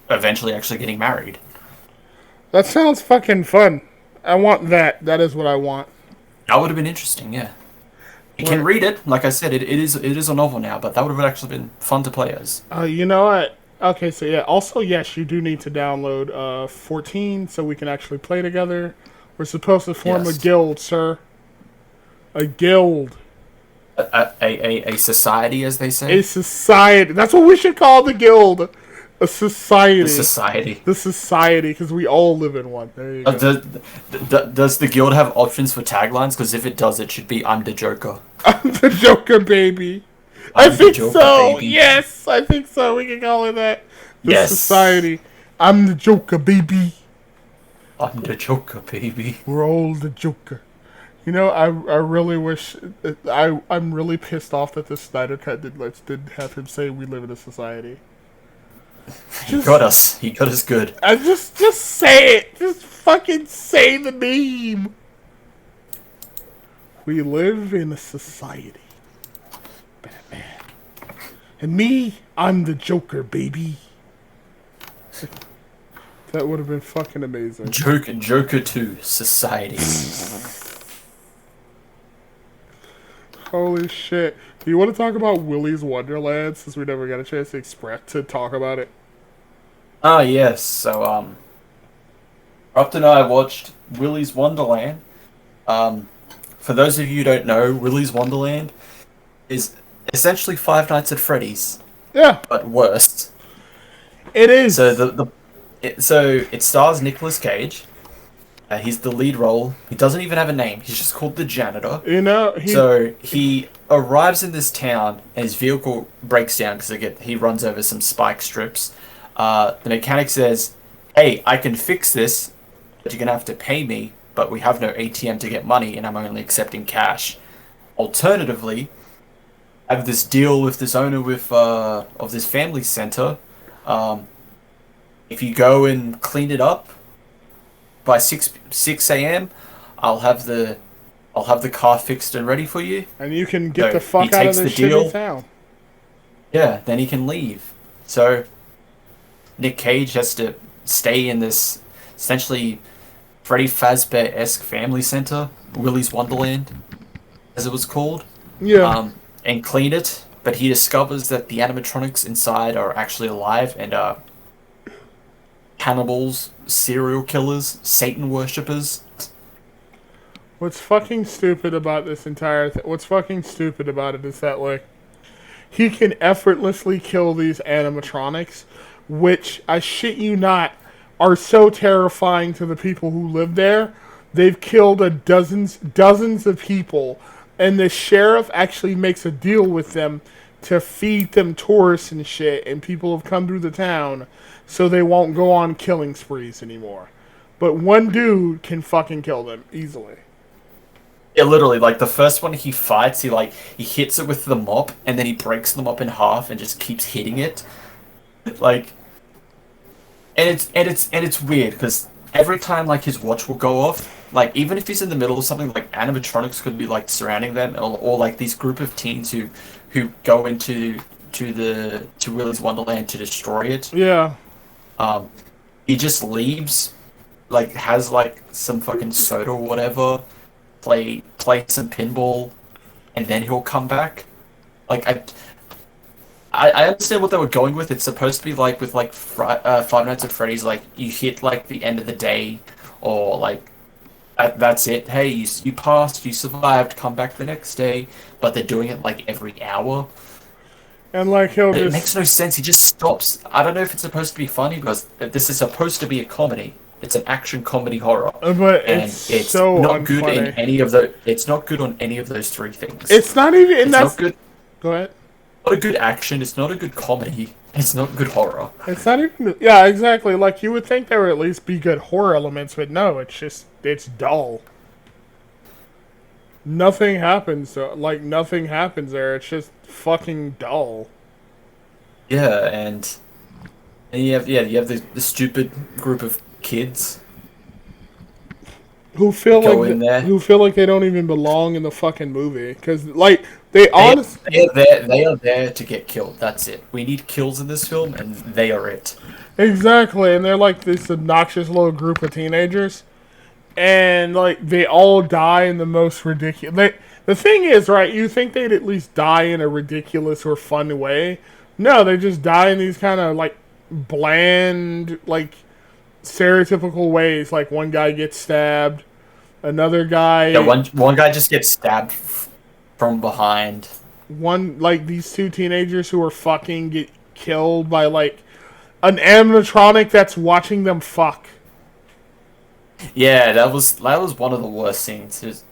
eventually actually getting married. That sounds fucking fun. I want that. That is what I want. That would have been interesting. Yeah, you can Like, read it. Like I said, it is a novel now, but that would have actually been fun to play as. you know what? Okay, so yeah. Also, yes, you do need to download 14 so we can actually play together. We're supposed to form a Yes, guild, sir. A guild. a society, as they A say. society. That's what we should call the guild. A The society. society. The society, because we all live in one. There you go. Does the guild have options for taglines? Because if it does, it should be "I'm the Joker." I'm the Joker, baby. I I'm the think Joker, so. baby. Yes, I think so. We can call it that. The Yes, society. I'm the Joker, baby. I'm the Joker, baby. We're all the Joker. You know, I really wish I'm really pissed off that the Snyder Cut didn't have him say we live in a society. He got Just us. He got us good. I just say it. Just fucking say the name. We live in a society. Batman. And me, I'm the Joker, baby. That would have been fucking amazing. Joker 2 Society. Holy shit. Do you want to talk about Willy's Wonderland since we never got a chance to talk about it? Ah, yes. So Upton and I watched Willy's Wonderland. For those of you who don't know, Willy's Wonderland is essentially Five Nights at Freddy's, Yeah, but worse. it is. So so it stars Nicolas Cage. He's the lead role. He doesn't even have a name. He's just called the janitor. You know, So he arrives in this town, and his vehicle breaks down because he runs over some spike strips. The mechanic says, "Hey, I can fix this, but you're gonna have to pay me. But we have no ATM to get money, and I'm only accepting cash. Alternatively, I have this deal with this owner of this family center. If you go and clean it up by 6 a.m., I'll have the car fixed and ready for you." and you can get So the fuck he out of takes this the deal. shitty town. Yeah, then he can leave. So Nick Cage has to stay in this essentially Freddy Fazbear-esque family center, Willy's Wonderland, as it was called, Yeah. and clean it. But he discovers that the animatronics inside are actually alive and are cannibals, serial killers, Satan worshippers. What's fucking stupid about this entire thing? What's fucking stupid about it is that, like, he can effortlessly kill these animatronics, which, I shit you not, are so terrifying to the people who live there. They've killed dozens of people, and the sheriff actually makes a deal with them to feed them tourists and shit, and people have come through the town, so they won't go on killing sprees anymore. But one dude can fucking kill them easily. Yeah, literally, like the first one he fights, he hits it with the mop, and then he breaks the mop in half and just keeps hitting it. Like, and it's weird because every time like his watch will go off, like even if he's in the middle of something, like animatronics could be like surrounding them, or like these group of teens who go into to Willy's Wonderland to destroy it. Yeah. He just leaves, like has like some fucking soda or whatever, play some pinball, and then he'll come back. Like I understand what they were going with. It's supposed to be like with like Five Nights at Freddy's, like you hit like the end of the day, or like that's it. Hey, you passed, you survived, come back the next day. But they're doing it like every hour. And like he'll It just... makes no sense. He just stops. I don't know if it's supposed to be funny because this is supposed to be a comedy. It's an action comedy horror, But and it's so not good in unfunny. any of the. It's not good on any of those three things. It's not even... It's not good. Go ahead. Not a good action. It's not a good comedy. It's not good horror. It's not even... Yeah, exactly. Like, you would think there would at least be good horror elements, but no, it's just... It's dull. Nothing happens. Like, nothing happens there. It's just fucking dull. Yeah, and you have the stupid group of kids Who feel go like in there. who feel like they don't even belong in the fucking movie. Because, like, they honestly... They are there to get killed. That's it. We need kills in this film, and they are it. Exactly, and they're like this obnoxious little group of teenagers. And, like, they all die in the most ridiculous... The thing is, right, you think they'd at least die in a ridiculous or fun way. No, they just die in these kind of, like, bland, like, stereotypical ways. Like, one guy gets stabbed, another guy... Yeah, one guy just gets stabbed from behind. Like, these two teenagers who are fucking get killed by, like, an animatronic that's watching them fuck. Yeah, that was one of the worst scenes.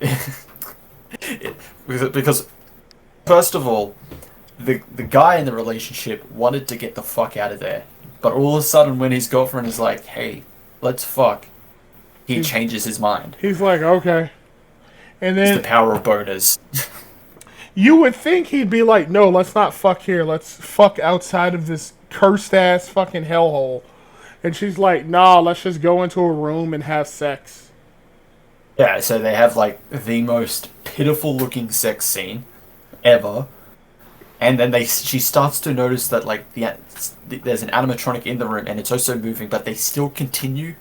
Because first of all, the guy in the relationship wanted to get the fuck out of there, but all of a sudden when his girlfriend is like, "Hey, let's fuck," he changes his mind. He's like, okay. And It's then the power of boners. you would think he'd be like, no, let's not fuck here. Let's fuck outside of this cursed ass fucking hellhole. And she's like, nah, let's just go into a room and have sex. Yeah, so they have like the most pitiful looking sex scene ever. And then she starts to notice that like there's an animatronic in the room and it's also moving, but they still continue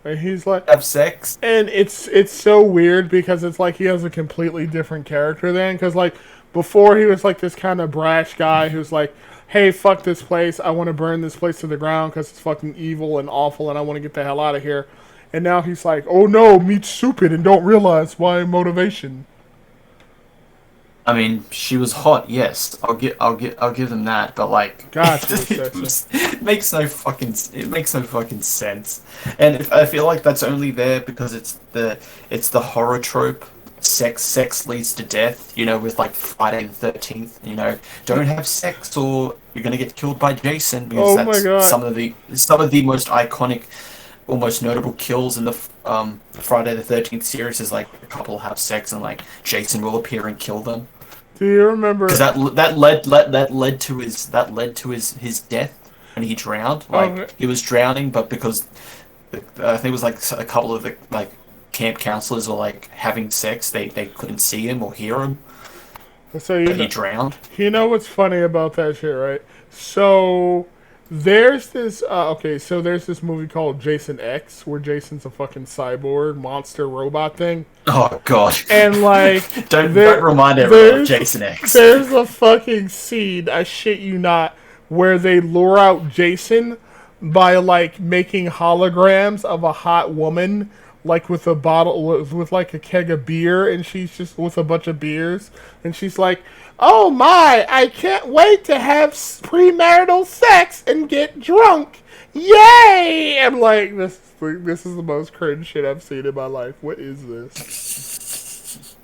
And he's like, to have sex. and it's so weird because it's like he has a completely different character then. Because like before he was like this kind of brash guy who's like, hey, fuck this place. I want to burn this place to the ground because it's fucking evil and awful and I want to get the hell out of here. And now he's like, oh no, meat's stupid and don't realize why motivation. I mean, she was hot, yes. I'll give them that, but like, God, she was sexy. it makes no fucking sense. And I feel like that's only there because it's the horror trope. Sex leads to death. You know, with like Friday the 13th. You know, don't have sex or you're gonna get killed by Jason because Oh my that's god. some of the most iconic, almost notable kills in the Friday the 13th series is like a couple have sex and like Jason will appear and kill them. Do you remember? Because that led to his death when he drowned. Like he was drowning, but because I think it was like a couple of the like camp counselors were like having sex, they couldn't see him or hear him, So but he drowned. you know what's funny about that shit, right? So there's this so there's this movie called Jason X where Jason's a fucking cyborg monster robot thing. Oh god! And like Don't remind everyone of Jason X. There's a fucking scene, I shit you not, where they lure out Jason by like making holograms of a hot woman, like with a bottle with like a keg of beer, and she's just with a bunch of beers, and she's like, "Oh my, I can't wait to have premarital sex and get drunk, yay!" I'm like, this is the most cringe shit I've seen in my life. What is this?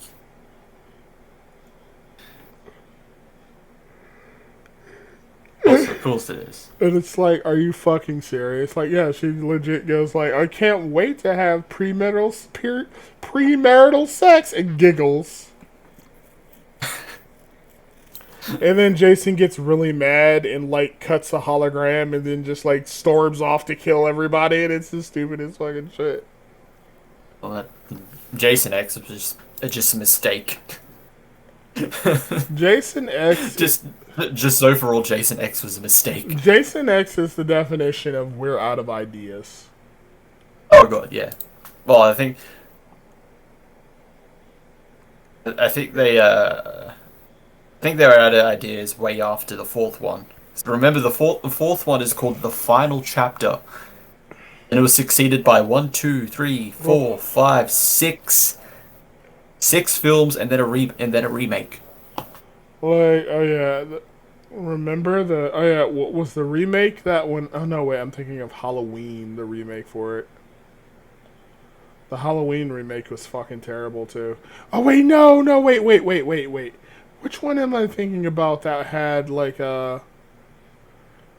Of course it is. And it's like, are you fucking serious? Like, yeah, she legit goes like, I can't wait to have premarital sex, and giggles. And then Jason gets really mad and like cuts a hologram and then just like storms off to kill everybody, and it's the stupidest fucking shit. Well, that Jason X was just a mistake. Jason X Just overall, Jason X was a mistake. Jason X is the definition of we're out of ideas. Oh god, yeah. Well, I think they were out of ideas way after the fourth one. So remember, the fourth one is called The Final Chapter, and it was succeeded by 1, 2, 3, 4, 5, 6 films, and then a remake. Like, oh yeah, remember what was the remake? That one, oh no, wait, I'm thinking of Halloween, the remake for it. The Halloween remake was fucking terrible too. Oh wait, no, wait. Which one am I thinking about that had like no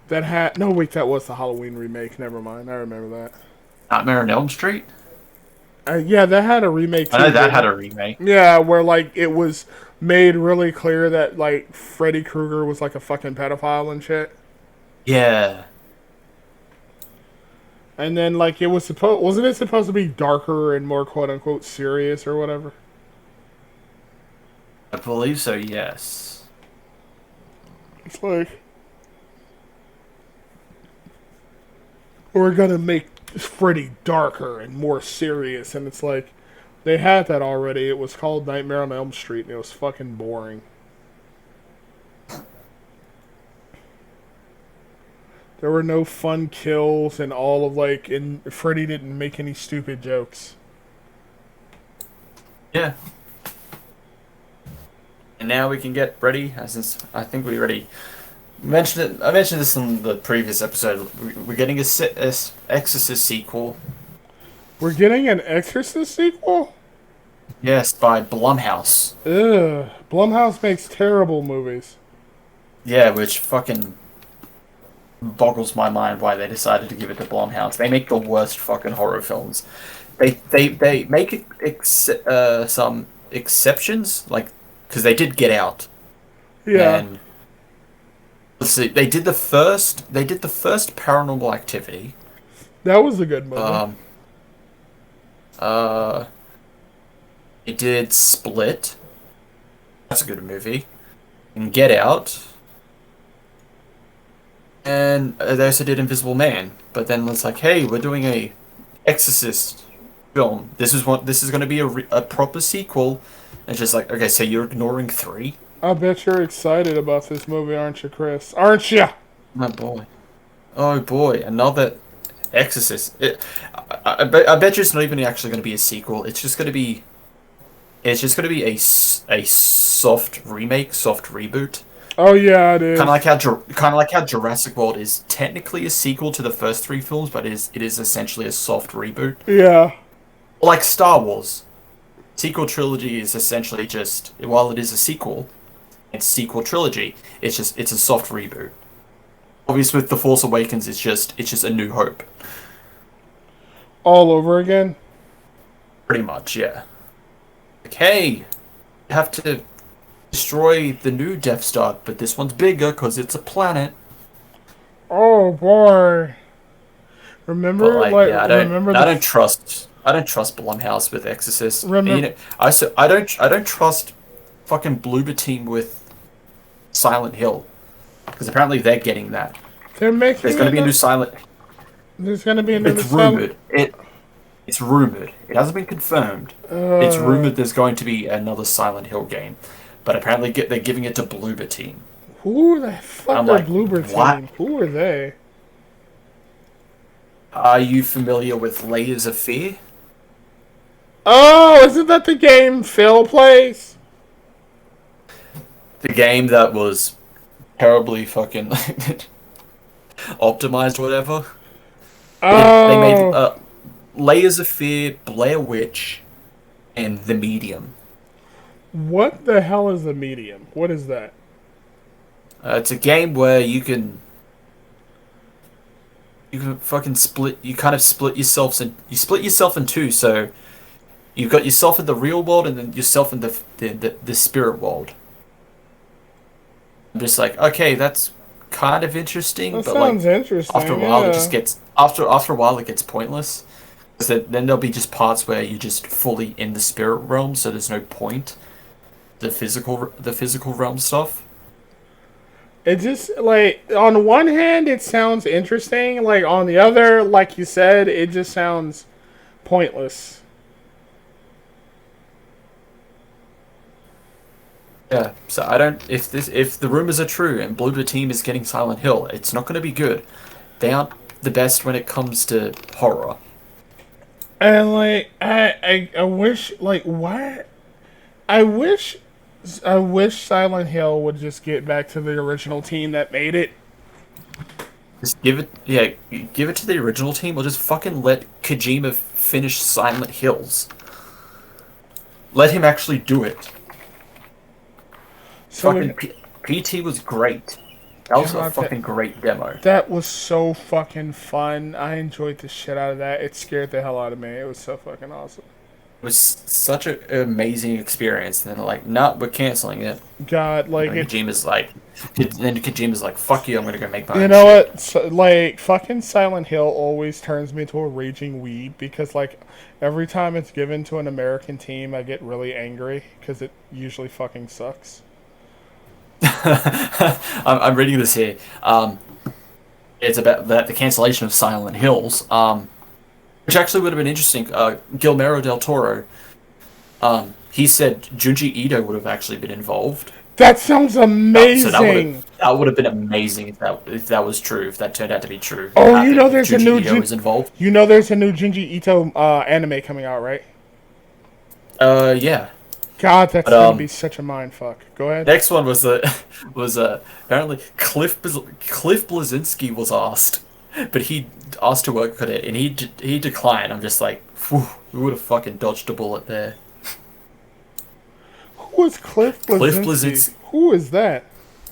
wait, that was the Halloween remake. Never mind, I remember that. Nightmare on Elm Street? Yeah, that had a remake too. I know that had a remake. Yeah, where like it was made really clear that like Freddy Krueger was like a fucking pedophile and shit. Yeah. And then like wasn't it supposed to be darker and more quote unquote serious or whatever? I believe so, yes. It's like we're gonna make Freddy darker and more serious, and it's like they had that already. It was called Nightmare on Elm Street, and it was fucking boring. There were no fun kills, and all of like, and Freddy didn't make any stupid jokes. Yeah. And now we can get ready. Since I think we already mentioned it. I mentioned this in the previous episode. We're getting a Exorcist sequel. We're getting an Exorcist sequel? Yes, by Blumhouse. Ugh. Blumhouse makes terrible movies. Yeah, which fucking boggles my mind why they decided to give it to Blumhouse. They make the worst fucking horror films. They make some exceptions, like, because they did Get Out. Yeah. And let's see, they did the first Paranormal Activity. That was a good movie. They did Split. That's a good movie. And Get Out. And they also did Invisible Man. But then it's like, hey, we're doing a Exorcist film. This is going to be a proper sequel. And it's just like, okay, so you're ignoring 3? I bet you're excited about this movie, aren't you, Chris? Aren't you? Oh boy, another Exorcist. I bet you it's not even actually going to be a sequel. It's just going to be. It's just going to be a soft remake, soft reboot. Oh yeah, it is. Kind of like how Jurassic World is technically a sequel to the first three films, but it is essentially a soft reboot. Yeah. Like Star Wars, sequel trilogy is essentially just, while it is a sequel, it's sequel trilogy. It's a soft reboot. Obviously, with The Force Awakens, it's just A New Hope. All over again. Pretty much, yeah. Like, hey, you have to destroy the new Death Star, but this one's bigger because it's a planet. Oh boy. Remember, But, like, yeah, I don't trust Blumhouse with Exorcist. Remember, You know, I don't trust fucking Bloober Team with Silent Hill, because apparently they're getting that. they're making. There's going to be a new Silent. There's gonna be another. It's rumored. It's rumored. It hasn't been confirmed. It's rumored there's going to be another Silent Hill game, but apparently they're giving it to Bloober Team. Who the fuck I'm are like, Bloober what? Team? Who are they? Are you familiar with Layers of Fear? Oh, isn't that the game Phil plays? The game that was terribly fucking optimized, or whatever. Oh, They made Layers of Fear, Blair Witch, and The Medium. what the hell is the Medium? What is that? It's a game where you can fucking split. You kind of split yourself in two. So you've got yourself in the real world and then yourself in the spirit world. I'm just like, okay, that's kind of interesting, That but sounds like interesting. after a while yeah. it just gets after a while it gets pointless. So then there'll be just parts where you're just fully in the spirit realm, so there's no point. The physical realm stuff. It just like on one hand it sounds interesting, like on the other, like you said, it just sounds pointless. Yeah, so I don't. If the rumors are true and Bloober Team is getting Silent Hill, it's not going to be good. They aren't the best when it comes to horror. And like I wish like what I wish Silent Hill would just get back to the original team that made it. Just give it to the original team, or just fucking let Kojima finish Silent Hills. Let him actually do it. So Fucking PT was great. That was a fucking great demo. that was so fucking fun. I enjoyed the shit out of that. It scared the hell out of me. It was so fucking awesome. It was such an amazing experience. And then like, nah, we're canceling it. God, like And it. Kojima's like, fuck you, I'm gonna go make my You own know shit. what? So, like fucking Silent Hill always turns me into a raging weeb because like every time it's given to an American team, I get really angry because it usually fucking sucks. I'm reading this here. It's about the cancellation of Silent Hills, which actually would have been interesting. Guillermo del Toro, he said Junji Ito would have actually been involved. That sounds amazing. So that would have been amazing if that was true. If that turned out to be true. Oh, you know there's a Junji new Ito was involved. You know there's a new Junji Ito anime coming out, right? Yeah. God, that's gonna be such a mind fuck. Go ahead. Next one was apparently Cliff Blazinski was asked, but he asked to work on it and he declined. I'm just like, whew, we would have fucking dodged a bullet there. Who was Cliff Blazinski? Cliff Blazinski. Who is that?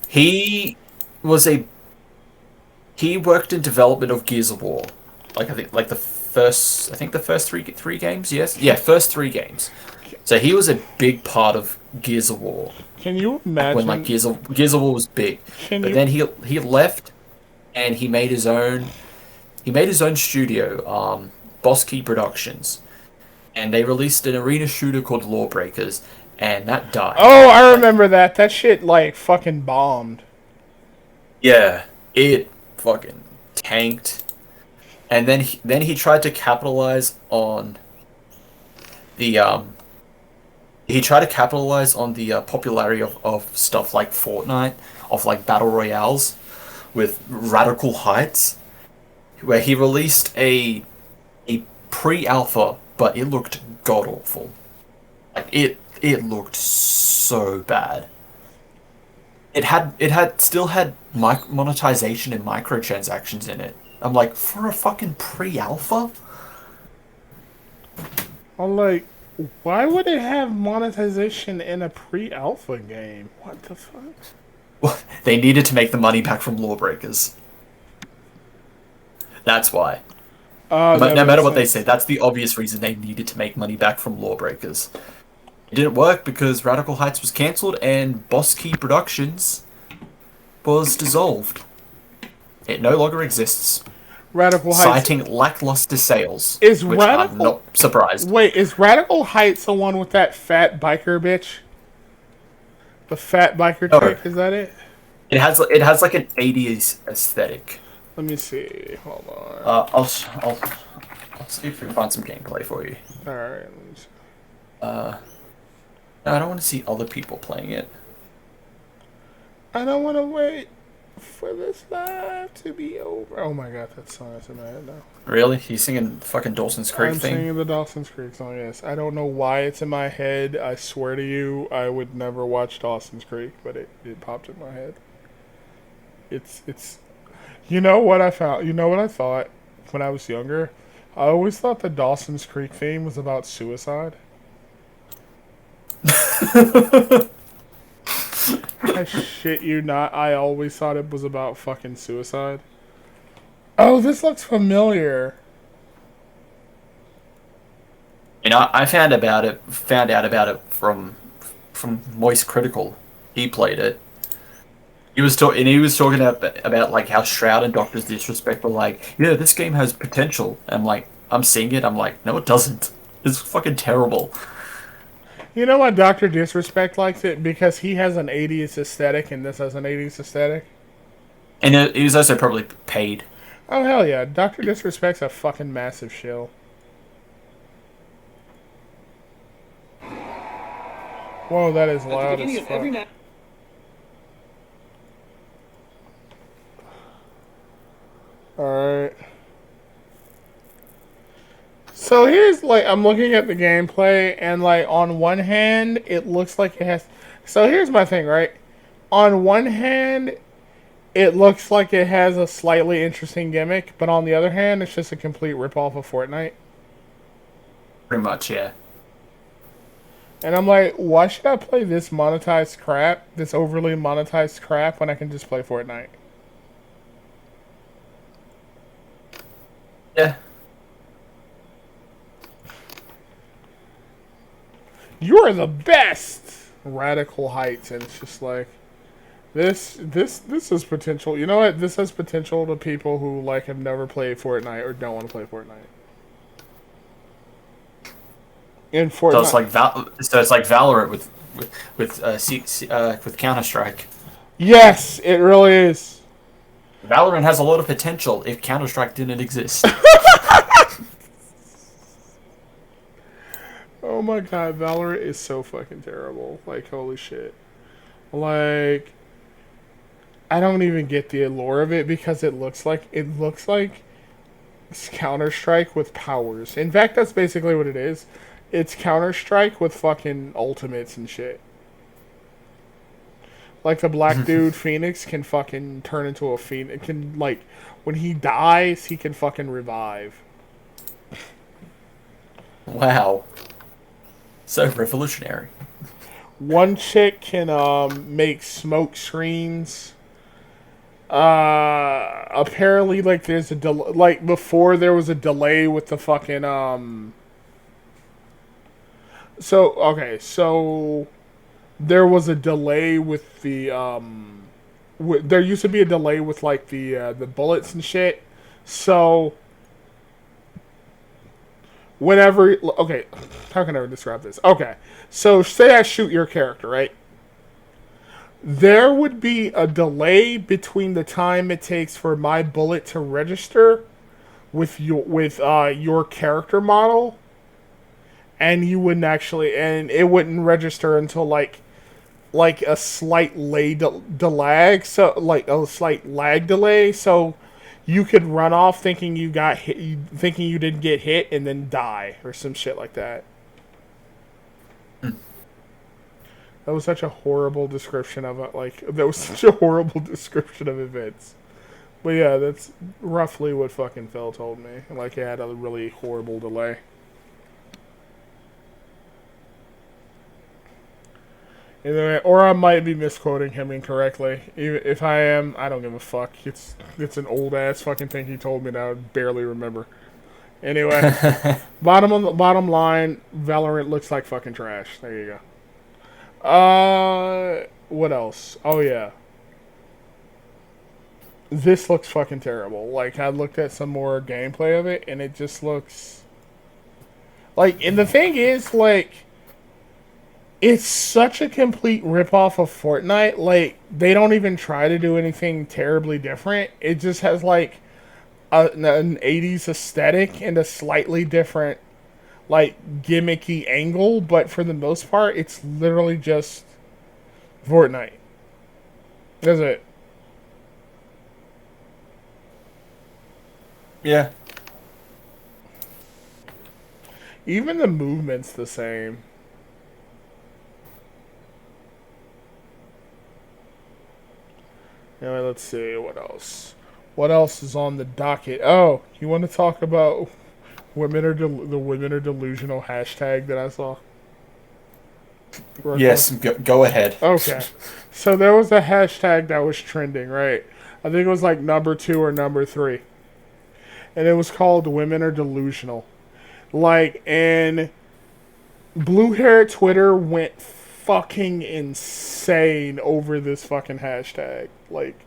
He worked in development of Gears of War, like the first three games. Yes, yeah, first three games. So he was a big part of Gears of War. Can you imagine when like Gears of War was big? Then he left, and he made his own studio, Boss Key Productions, and they released an arena shooter called Lawbreakers, and that died. Oh, I remember that. That shit like fucking bombed. Yeah, it fucking tanked, and then he tried to capitalize on the popularity of stuff like Fortnite, of like battle royales with Radical Heights, where he released a pre-alpha, but it looked god awful. Like it looked so bad. It still had monetization and microtransactions in it. I'm like, for a fucking pre-alpha? I'm like, why would it have monetization in a pre-alpha game? What the fuck? Well, they needed to make the money back from Lawbreakers. That's why. But no matter what they say, that's the obvious reason they needed to make money back from Lawbreakers. It didn't work because Radical Heights was cancelled and Boss Key Productions was dissolved. It no longer exists. Radical Heights citing lackluster sales. Is which Radical... I'm not surprised. Wait, is Radical Heights the one with that fat biker bitch? The fat biker chick, is that it? It has like an 80s aesthetic. Let me see. Hold on. I'll see if we can find some gameplay for you. All right. Let me see. No, I don't want to see other people playing it. I don't want to wait for this life to be over. Oh my god, that song is in my head now. Really? He's singing fucking Dawson's Creek thing? I'm singing the Dawson's Creek song, yes. I don't know why it's in my head. I swear to you, I would never watch Dawson's Creek, but it popped in my head. It's... You know what I found? You know what I thought when I was younger? I always thought the Dawson's Creek theme was about suicide. I shit you not. I always thought it was about fucking suicide. Oh, this looks familiar. You know, I found out about it from Moist Critical. He played it. He was talking about like how Shroud and Doctor's Disrespect were like, yeah, this game has potential. I'm seeing it. I'm like, no, it doesn't. It's fucking terrible. You know why Dr. Disrespect likes it? Because he has an 80s aesthetic and this has an 80s aesthetic. And he was also probably paid. Oh, hell yeah. Dr. Disrespect's a fucking massive shill. Whoa, that is loud as fuck. Alright. So here's, like, I'm looking at the gameplay, and, like, on one hand, it looks like it has... So here's my thing, right? On one hand, it looks like it has a slightly interesting gimmick, but on the other hand, it's just a complete ripoff of Fortnite. Pretty much, yeah. And I'm like, why should I play this monetized crap, this overly monetized crap, when I can just play Fortnite? Yeah. You are the best! Radical Heights, and it's just like, this is potential. You know what? This has potential to people who, like, have never played Fortnite or don't want to play Fortnite. In Fortnite. So it's like Valorant with Counter-Strike. Yes, it really is. Valorant has a lot of potential if Counter-Strike didn't exist. Oh my god, Valorant is so fucking terrible. Like, holy shit. Like, I don't even get the allure of it because it looks like Counter-Strike with powers. In fact, that's basically what it is. It's Counter-Strike with fucking ultimates and shit. Like, the black dude, Phoenix, can fucking turn into a Phoenix. Can, like, when he dies, he can fucking revive. Wow. So revolutionary. One chick can, make smoke screens. Apparently, like, there's a delay. Like, before there was a delay with the fucking, So there was a delay with the, there used to be a delay with, like, the bullets and shit. So, whenever, okay, how can I describe this? Okay, so say I shoot your character, right? There would be a delay between the time it takes for my bullet to register with your character model. And you wouldn't actually, and it wouldn't register until like a slight delay, so like a slight lag delay. So you could run off thinking you got hit, thinking you didn't get hit, and then die or some shit like that. That was such a horrible description of it. Like, that was such a horrible description of events. But yeah, that's roughly what fucking Phil told me. Like, it had a really horrible delay. Anyway, or I might be misquoting him incorrectly. If I am, I don't give a fuck. It's an old ass fucking thing he told me that I barely remember. Anyway, bottom line, Valorant looks like fucking trash. There you go. What else? Oh yeah, this looks fucking terrible. Like, I looked at some more gameplay of it, and it just looks like. And the thing is, like, it's such a complete ripoff of Fortnite. Like, they don't even try to do anything terribly different. It just has, like, an 80s aesthetic and a slightly different, like, gimmicky angle. But for the most part, it's literally just Fortnite. That's it. Yeah. Even the movement's the same. Anyway, let's see, what else? What else is on the docket? Oh, you want to talk about the women are delusional hashtag that I saw? Yes, go ahead. Okay. So there was a hashtag that was trending, right? I think it was like number 2 or number 3. And it was called Women Are Delusional. Like, and blue hair Twitter went fucking insane over this fucking hashtag. Like,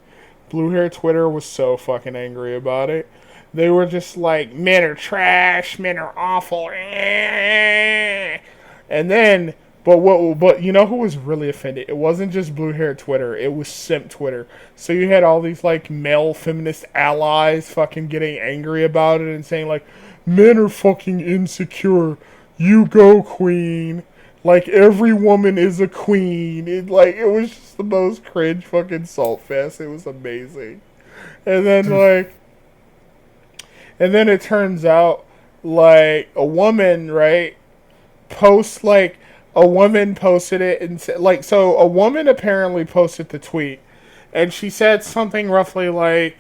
blue hair Twitter was so fucking angry about it. They were just like, men are trash, men are awful. And then, but you know who was really offended? It wasn't just blue hair Twitter, it was simp Twitter. So you had all these like male feminist allies fucking getting angry about it and saying like, men are fucking insecure. You go, queen. Like, every woman is a queen. It was just the most cringe fucking salt fest. It was amazing. And then, it turns out, like, a woman, right, a woman posted it and said, like, so a woman apparently posted the tweet. And she said something roughly like,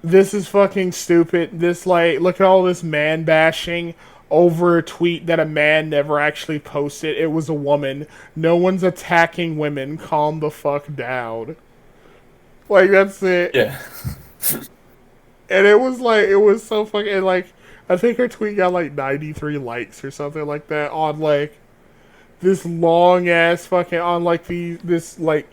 this is fucking stupid. This, like, look at all this man bashing over a tweet that a man never actually posted. It was a woman. No one's attacking women. Calm the fuck down. Like, that's it. Yeah. And it was so fucking, like, I think her tweet got like 93 likes or something like that on like this long ass fucking, on like this like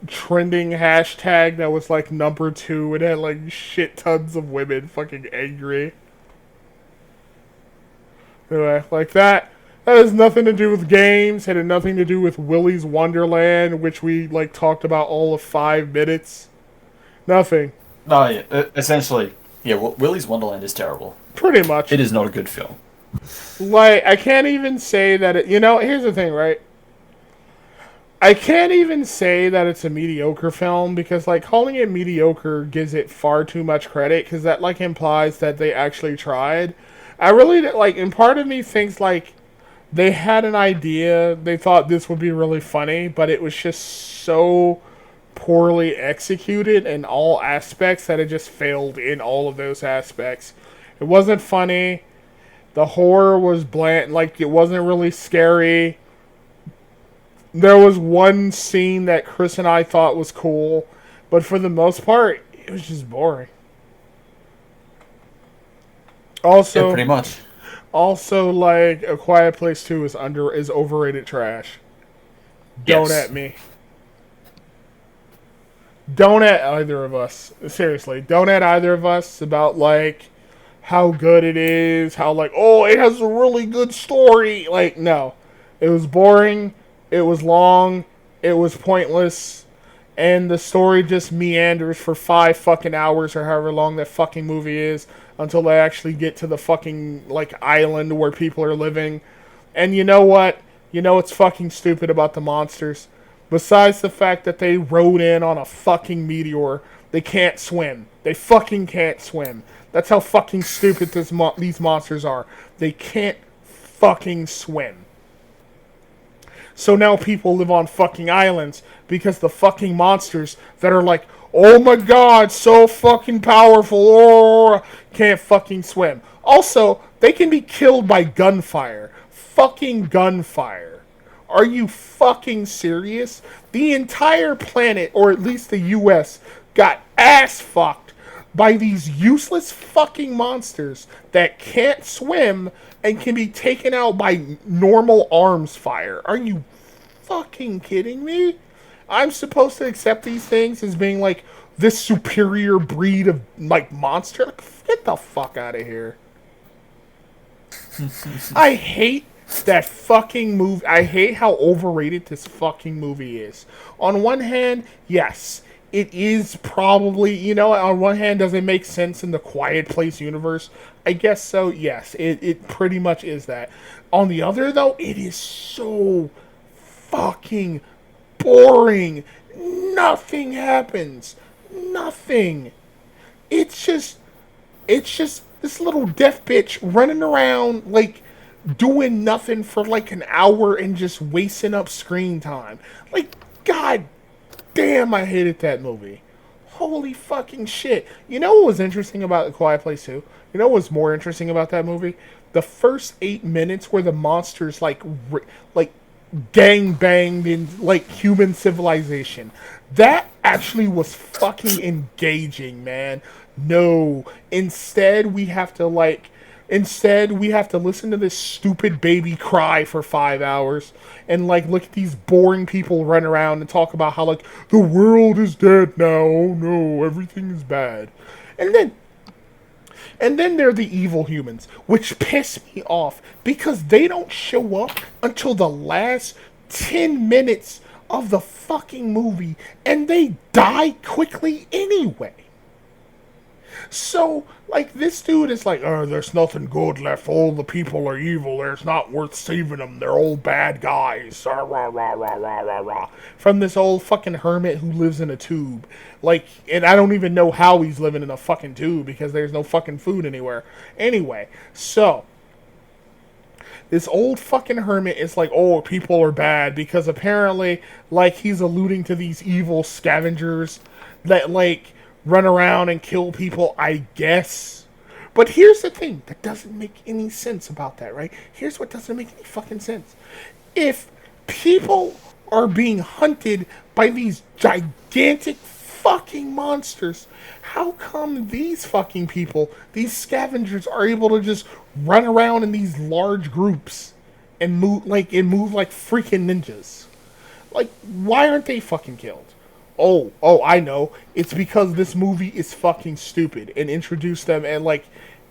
trending hashtag that was like number 2 and had like shit tons of women fucking angry. Anyway, like that has nothing to do with games, had nothing to do with Willy's Wonderland, which we like talked about all of 5 minutes. Nothing. No, yeah, essentially, yeah, Willy's Wonderland is terrible. Pretty much. It is not a good film. Like, I can't even say that it, here's the thing, right? I can't even say that it's a mediocre film because, like, calling it mediocre gives it far too much credit because that, like, implies that they actually tried. I really, like, and part of me thinks, like, they had an idea, they thought this would be really funny, but it was just so poorly executed in all aspects that it just failed in all of those aspects. It wasn't funny. The horror was bland, like, it wasn't really scary. There was one scene that Chris and I thought was cool, but for the most part, it was just boring. Also, yeah, pretty much. Also, like, A Quiet Place 2 is overrated trash. Don't Yes. at me. Don't at either of us. Seriously, don't at either of us about, like, how good it is, how, like, oh, it has a really good story. Like, no. It was boring, it was long, it was pointless, and the story just meanders for 5 fucking hours or however long that fucking movie is until they actually get to the fucking, like, island where people are living. And you know what? You know what's fucking stupid about the monsters? Besides the fact that they rode in on a fucking meteor, they can't swim. They fucking can't swim. That's how fucking stupid these monsters are. They can't fucking swim. So now people live on fucking islands because the fucking monsters that are like, oh my god, so fucking powerful, oh, can't fucking swim. Also, they can be killed by gunfire. Fucking gunfire. Are you fucking serious? The entire planet, or at least the US, got ass fucked by these useless fucking monsters that can't swim and can be taken out by normal arms fire. Are you fucking kidding me? I'm supposed to accept these things as being like this superior breed of like monster? Like, get the fuck out of here. I hate that fucking movie. I hate how overrated this fucking movie is. On one hand, yes, it is probably, you know, on one hand, does it make sense in the Quiet Place universe? I guess so, yes. It pretty much is that. On the other, though, it is so fucking boring. Nothing happens. Nothing. It's just this little deaf bitch running around, like, doing nothing for, like, an hour and just wasting up screen time. Like, god damn, I hated that movie. Holy fucking shit. You know what was interesting about The Quiet Place 2? You know what was more interesting about that movie? The first 8 minutes where the monsters, like gang banged in, like, human civilization. That actually was fucking engaging, man. No. Instead, we have to listen to this stupid baby cry for 5 hours and, like, look at these boring people run around and talk about how, like, the world is dead now. Oh no, everything is bad. And then they're the evil humans, which piss me off because they don't show up until the last 10 minutes of the fucking movie and they die quickly anyway. So, like, this dude is like, oh, there's nothing good left. All the people are evil. It's not worth saving them. They're all bad guys. Rah, rah, rah, rah, rah, rah, rah. From this old fucking hermit who lives in a tube. Like, and I don't even know how he's living in a fucking tube because there's no fucking food anywhere. Anyway, so this old fucking hermit is like, oh, people are bad because apparently, like, he's alluding to these evil scavengers that, like, run around and kill people, I guess. But here's the thing that doesn't make any sense about that, right? Here's what doesn't make any fucking sense. If people are being hunted by these gigantic fucking monsters, how come these fucking people, these scavengers, are able to just run around in these large groups and move like freaking ninjas? Like, why aren't they fucking killed? Oh, I know. It's because this movie is fucking stupid and introduced them and, like,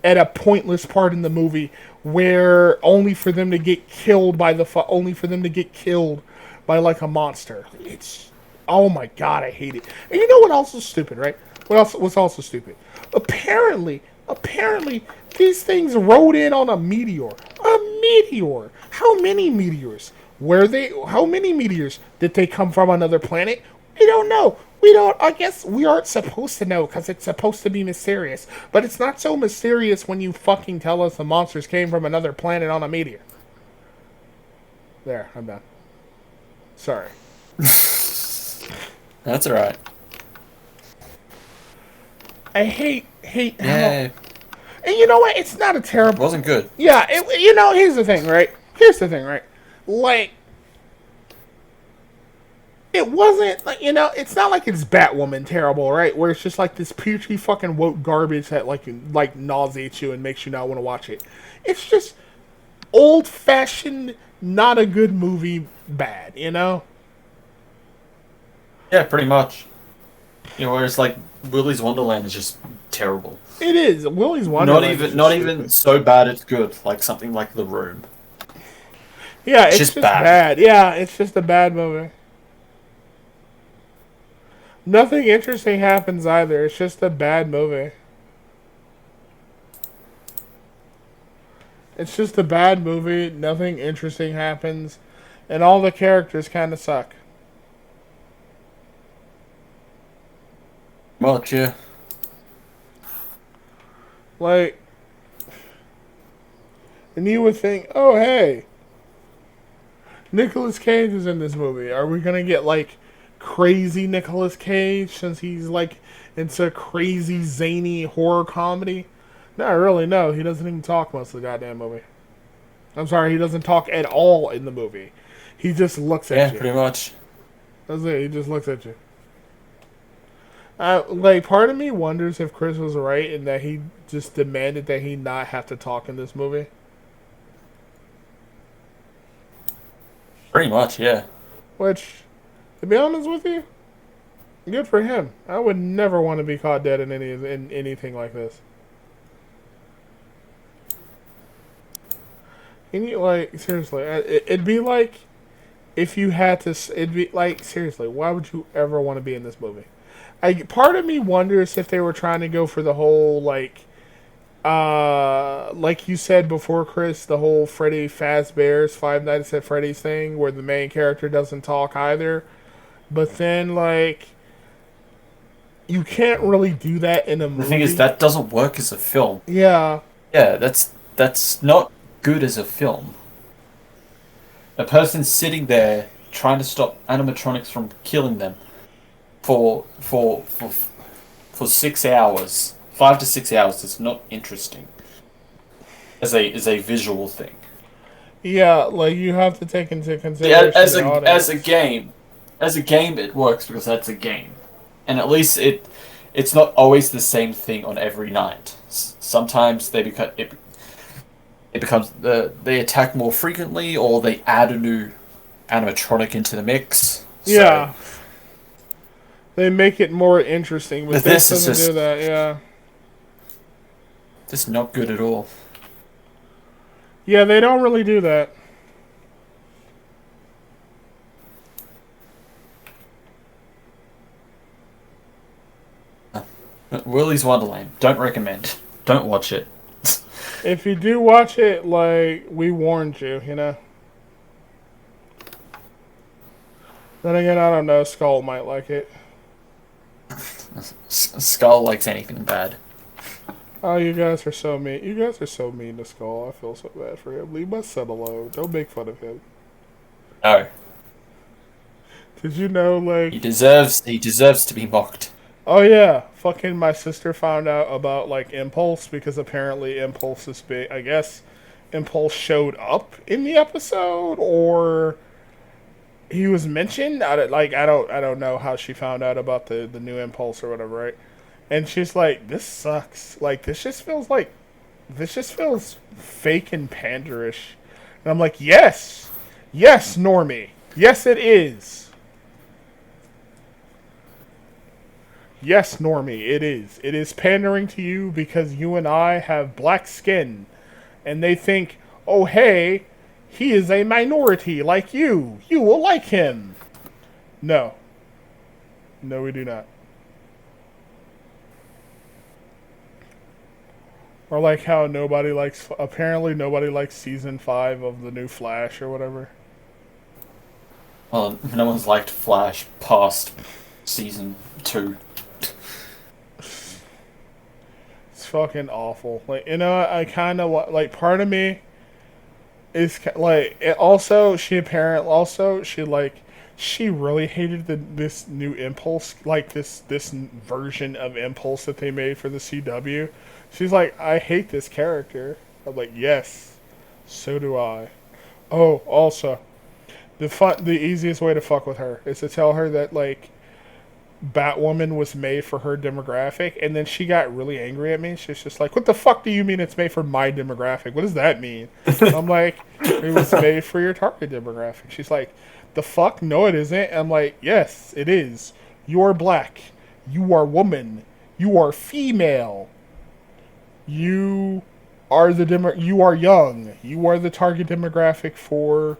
at a pointless part in the movie where only for them to get killed by like a monster. It's, oh my god, I hate it. And you know what else is stupid, right? What's also stupid? Apparently, these things rode in on a meteor. A meteor. How many meteors? How many meteors did they come from another planet? We don't know. I guess we aren't supposed to know because it's supposed to be mysterious. But it's not so mysterious when you fucking tell us the monsters came from another planet on a meteor. There, I'm done. Sorry. That's alright. I hate Yeah. And you know what? It's not a terrible... It wasn't good. Yeah, here's the thing, right? Like, it wasn't, like, it's not like it's Batwoman terrible, right? Where it's just like this peachy fucking woke garbage that, like nauseates you and makes you not want to watch it. It's just old-fashioned, not a good movie bad, Yeah, pretty much. Whereas, like, Willy's Wonderland is just terrible. It is. Willy's Wonderland Not even so bad it's good, like something like The Room. Yeah, it's just bad. Yeah, it's just a bad movie. Nothing interesting happens either. It's just a bad movie. It's just a bad movie. Nothing interesting happens. And all the characters kind of suck. Much, yeah. Like, and you would think, oh hey, Nicolas Cage is in this movie. Are we gonna get like crazy Nicolas Cage since he's like into crazy zany horror comedy? Not really. No, he doesn't even talk most of the goddamn movie. I'm sorry, he doesn't talk at all in the movie. He just looks at Yeah, you. pretty much. That's it. He just looks at you. Like, part of me wonders if Chris was right in that he just demanded that he not have to talk in this movie. Pretty much, yeah. Which, to be honest with you, good for him. I would never want to be caught dead in anything like this. And you, like, seriously, it'd be like if you had to. It'd be like, seriously, why would you ever want to be in this movie? Part of me wonders if they were trying to go for the whole like you said before, Chris, the whole Freddy Fazbear's Five Nights at Freddy's thing, where the main character doesn't talk either. But then, like, you can't really do that in a movie. The thing is, that doesn't work as a film. Yeah. Yeah, that's not good as a film. A person sitting there trying to stop animatronics from killing them for 6 hours, 5 to 6 hours. It's not interesting as a visual thing. Yeah, like, you have to take into Yeah, consideration the audience. as a game, it works because that's a game, and at least it's not always the same thing on every night. Sometimes they become it becomes they attack more frequently, or they add a new animatronic into the mix. Yeah. They make it more interesting, but This this is doesn't just do that, yeah. just not good at all. Yeah, they don't really do that. Willy's Wonderland. Don't recommend. Don't watch it. If you do watch it, like, we warned you, you know? Then again, I don't know, Skull might like it. Skull likes anything bad. Oh, you guys are so mean. You guys are so mean to Skull. I feel so bad for him. Leave my son alone. Don't make fun of him. No, Did you know, like... he deserves to be mocked. Oh, yeah. Fucking my sister found out about, like, Impulse, because apparently Impulse is big. I guess Impulse showed up in the episode, or he was mentioned. I don't know how she found out about the new Impulse or whatever, right? And she's like, this sucks. Like, this just feels fake and panderish. And I'm like, yes, Normie, yes it is. Yes, Normie, it is. It is pandering to you because you and I have black skin. And they think, oh, hey, he is a minority like you. You will like him. No. No, we do not. Or like how apparently nobody likes season 5 of the new Flash or whatever. Well, no one's liked Flash past season 2. It's fucking awful. Like, you know, I kind of like, part of me is like, it also she really hated this new Impulse, like this version of Impulse that they made for the CW. She's like, I hate this character. I'm like, yes, so do I. Oh, also, the easiest way to fuck with her is to tell her that, like, Batwoman was made for her demographic, and then she got really angry at me. She's just like, what the fuck do you mean it's made for my demographic? What does that mean? I'm like, it was made for your target demographic. She's like, the fuck? No, it isn't. I'm like, yes, it is. You are black. You are woman. You are female. You are you are young. You are the target demographic for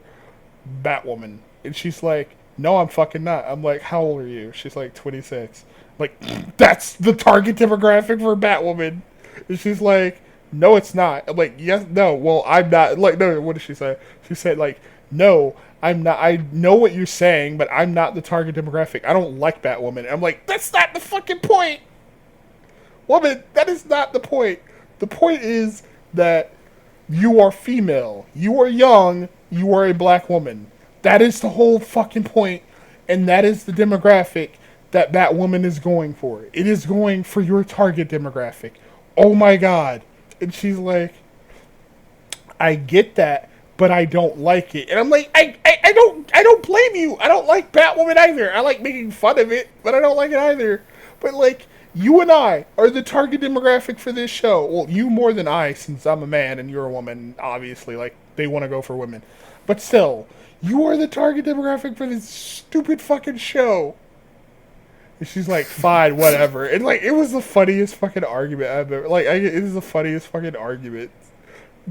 Batwoman. And she's like, no, I'm fucking not. I'm like, how old are you? She's like, 26. I'm like, that's the target demographic for Batwoman. And she's like, no, it's not. I'm like, yes, no, well, I'm not. Like, no, what did she say? She said, like, no, I'm not. I know what you're saying, but I'm not the target demographic. I don't like Batwoman. I'm like, that's not the fucking point. Woman, that is not the point. The point is that you are female. You are young. You are a black woman. That is the whole fucking point, and that is the demographic that Batwoman is going for. It is going for your target demographic. Oh my god. And she's like, I get that, but I don't like it. And I'm like, I don't blame you. I don't like Batwoman either. I like making fun of it, but I don't like it either. But like, you and I are the target demographic for this show. Well, you more than I, since I'm a man and you're a woman, obviously. Like, they want to go for women. But still, you are the target demographic for this stupid fucking show. And she's like, fine, whatever. And like, it was the funniest fucking argument I've ever... Like, it is the funniest fucking argument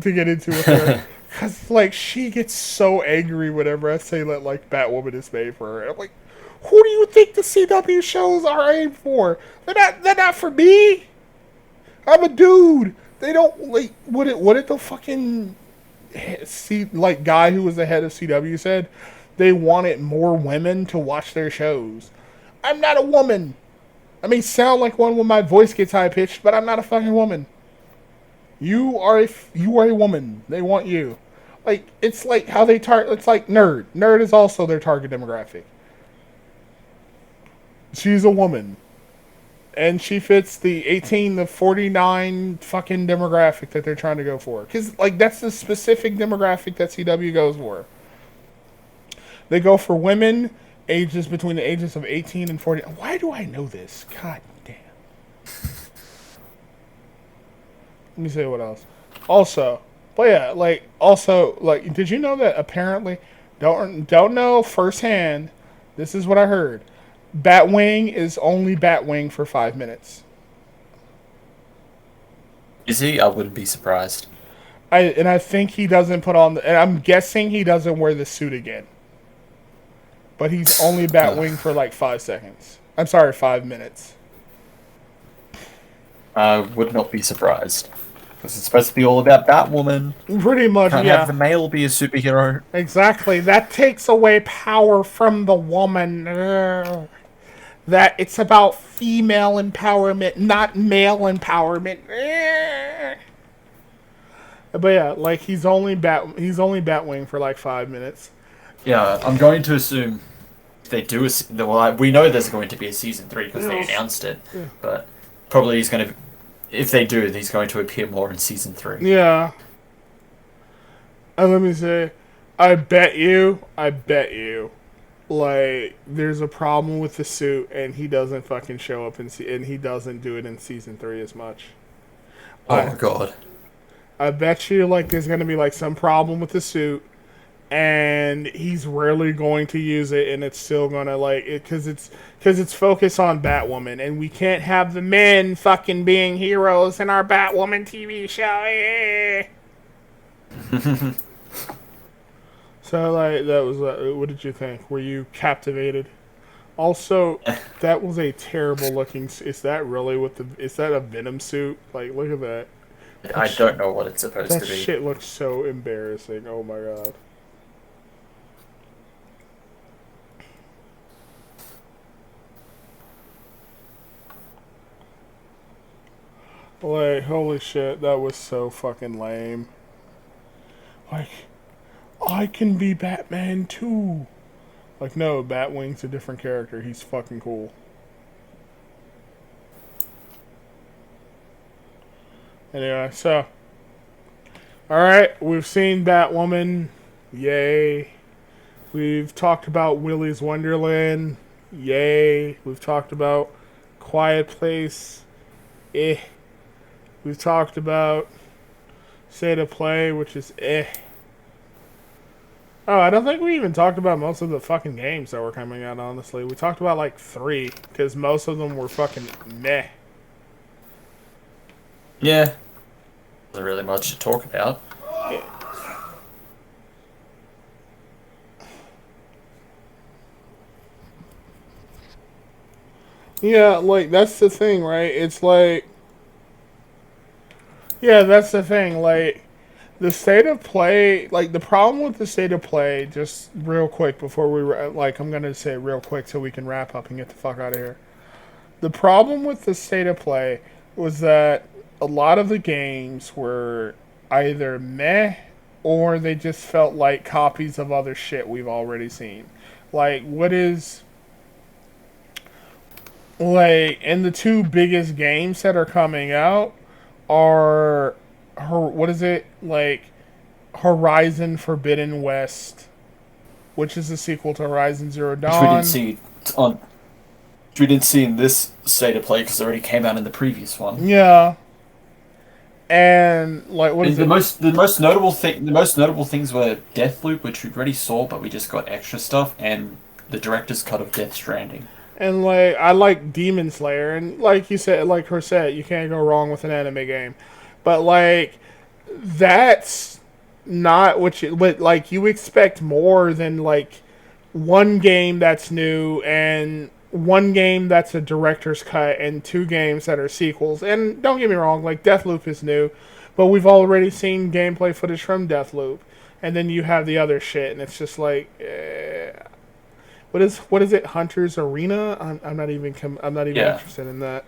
to get into with her. Because, like, she gets so angry whenever I say that, like, Batwoman is made for her. And I'm like, who do you think the CW shows are aimed for? They're not for me. I'm a dude. They don't, like, what did the fucking guy who was the head of CW said? They wanted more women to watch their shows. I'm not a woman. I may sound like one when my voice gets high pitched, but I'm not a fucking woman. You are a woman. They want you. Like, it's like how they it's like Nerd. Nerd is also their target demographic. She's a woman. And she fits the 18 to 49 fucking demographic that they're trying to go for. Because, like, that's the specific demographic that CW goes for. They go for women ages between the ages of 18 and 40. Why do I know this? God damn. Let me see what else. Also, but yeah, like, also, like, did you know that apparently, don't know firsthand, this is what I heard, Batwing is only Batwing for 5 minutes. Is he? I wouldn't be surprised. I think he doesn't put on, and I'm guessing he doesn't wear the suit again. But he's only Batwing for like 5 seconds. I'm sorry, 5 minutes. I would not be surprised. Because it's supposed to be all about Batwoman. Pretty much, Can't yeah. have the male be a superhero. Exactly. That takes away power from the woman. That it's about female empowerment, not male empowerment. But yeah, like he's only Batwing for like 5 minutes. Yeah, I'm going to assume if they do we know there's going to be a season 3 because they announced it. Yeah. But probably he's going to, if they do, he's going to appear more in season 3. Yeah. And let me say, I bet you, like, there's a problem with the suit, and he doesn't fucking show up and he doesn't do it in season 3 as much. Oh, God. I bet you, like, there's going to be, like, some problem with the suit, and he's rarely going to use it, and it's still going to, like, because it's focused on Batwoman, and we can't have the men fucking being heroes in our Batwoman TV show. So, like, that was, what did you think? Were you captivated? Also, that was a terrible looking, is that really is that a Venom suit? Like, look at that. I don't know what it's supposed to be. That shit looks so embarrassing. Oh my god. Like, holy shit, that was so fucking lame. Like, I can be Batman too. Like, no, Batwing's a different character. He's fucking cool. Anyway, so. Alright, we've seen Batwoman. Yay. We've talked about Willy's Wonderland. Yay. We've talked about Quiet Place. Eh. We've talked about State of Play, which is eh. Oh, I don't think we even talked about most of the fucking games that were coming out, honestly. We talked about like 3, because most of them were fucking meh. Yeah. Wasn't really much to talk about. Yeah. Yeah, like, that's the thing, right? It's like... Yeah, that's the thing, like... The State of Play, like, the problem with the State of Play, just real quick before we, like, I'm going to say it real quick so we can wrap up and get the fuck out of here. The problem with the State of Play was that a lot of the games were either meh or they just felt like copies of other shit we've already seen. Like, what is. Like, and the two biggest games that are coming out are. What is it? Like, Horizon Forbidden West, which is a sequel to Horizon Zero Which we didn't Dawn. see on, which we didn't see in this state of play because it already came out in the previous one. Yeah. And, like, what is And it? the most notable things were Deathloop, which we already saw, but we just got extra stuff, and the director's cut of Death Stranding. And like I like Demon Slayer, and like you said, like her said, you can't go wrong with an anime game. But like that's not what you. But like you expect more than like one game that's new and one game that's a director's cut and two games that are sequels. And don't get me wrong, like Deathloop is new, but we've already seen gameplay footage from Deathloop. And then you have the other shit, and it's just like, what is it? Hunter's Arena? I'm not even Yeah. interested in that.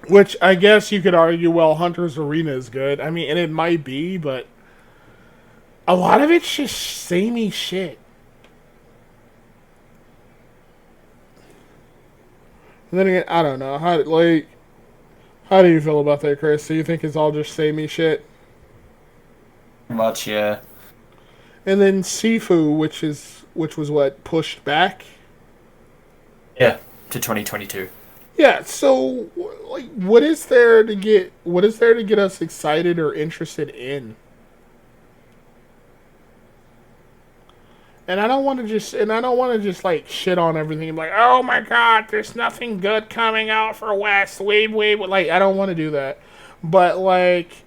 Which I guess you could argue, well, Hunter's Arena is good. I mean, and it might be, but a lot of it's just samey shit. And then again, I don't know how do you feel about that, Chris? Do you think it's all just samey shit? Pretty much, yeah. And then Sifu, which was what pushed back. Yeah, to 2022. Yeah, so like what is there to get us excited or interested in? And I don't want to just like shit on everything and be like, "Oh my god, there's nothing good coming out for West." Wait, like I don't want to do that. But like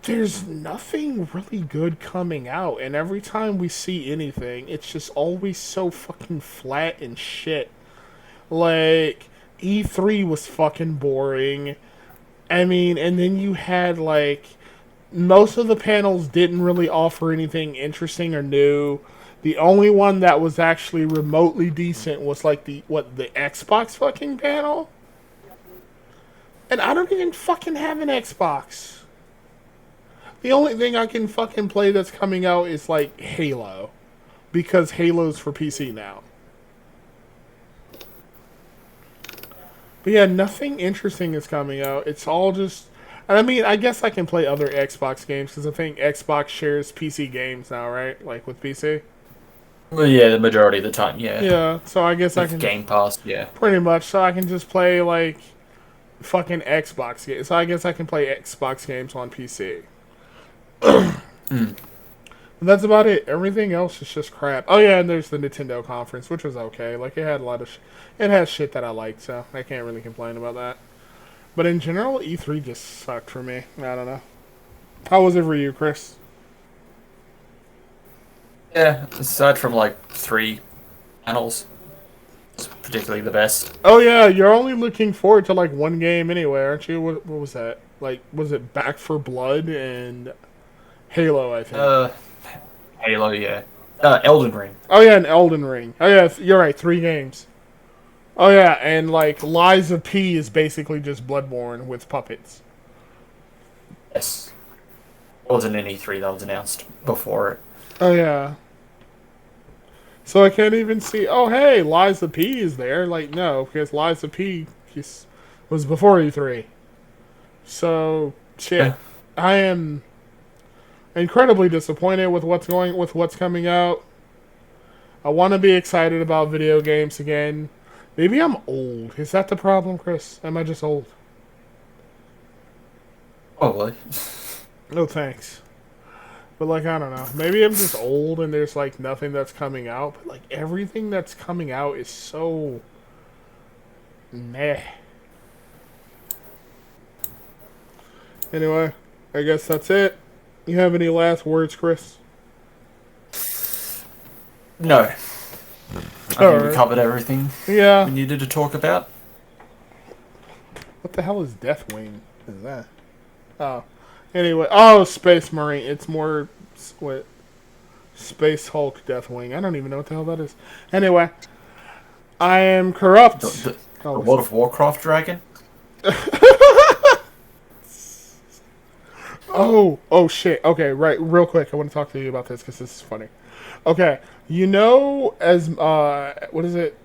there's nothing really good coming out, and every time we see anything, it's just always so fucking flat and shit. Like E3 was fucking boring. I mean, and then you had like most of the panels didn't really offer anything interesting or new. The only one that was actually remotely decent was like the Xbox fucking panel. And I don't even fucking have an Xbox. The only thing I can fucking play that's coming out is like Halo. Because Halo's for PC now. But yeah, nothing interesting is coming out. It's all just. And I mean, I guess I can play other Xbox games because I think Xbox shares PC games now, right? Like with PC. Well, yeah, the majority of the time, yeah. Yeah, so I guess I With can. Game Pass, yeah. Pretty much, so I can just play like fucking Xbox games. So I guess I can play Xbox games on PC. Mm. That's about it. Everything else is just crap. Oh yeah, and there's the Nintendo conference, which was okay. Like it had a lot of, it has shit that I liked, so I can't really complain about that. But in general, E3 just sucked for me. I don't know. How was it for you, Chris? Yeah, aside from like 3 panels, it's particularly the best. Oh yeah, you're only looking forward to like one game anyway, aren't you? What was that? Like, was it Back for Blood and Halo? I think. Halo, yeah. Elden Ring. Oh yeah, and Elden Ring. Oh yeah, you're right. 3 games. Oh yeah, and like Lies of P is basically just Bloodborne with puppets. Yes. It wasn't an E3 that was announced before it. Oh yeah. So I can't even see. Oh hey, Lies of P is there. Like no, because Lies of P was before E3. So shit, Yeah. I am incredibly disappointed with what's coming out. I want to be excited about video games again. Maybe I'm old. Is that the problem, Chris? Am I just old? Probably. No thanks. But like I don't know. Maybe I'm just old and there's like nothing that's coming out. But like everything that's coming out is so meh. Anyway, I guess that's it. You have any last words, Chris? No. I think we Alright. covered everything Yeah. we needed to talk about. What the hell is Deathwing? What is that? Oh. Anyway. Oh, Space Marine. It's more. What? Space Hulk Deathwing. I don't even know what the hell that is. Anyway. I am corrupt. The Oh, World of Warcraft dragon? Oh shit. Okay, right. Real quick, I want to talk to you about this because this is funny. Okay, you know, as what is it?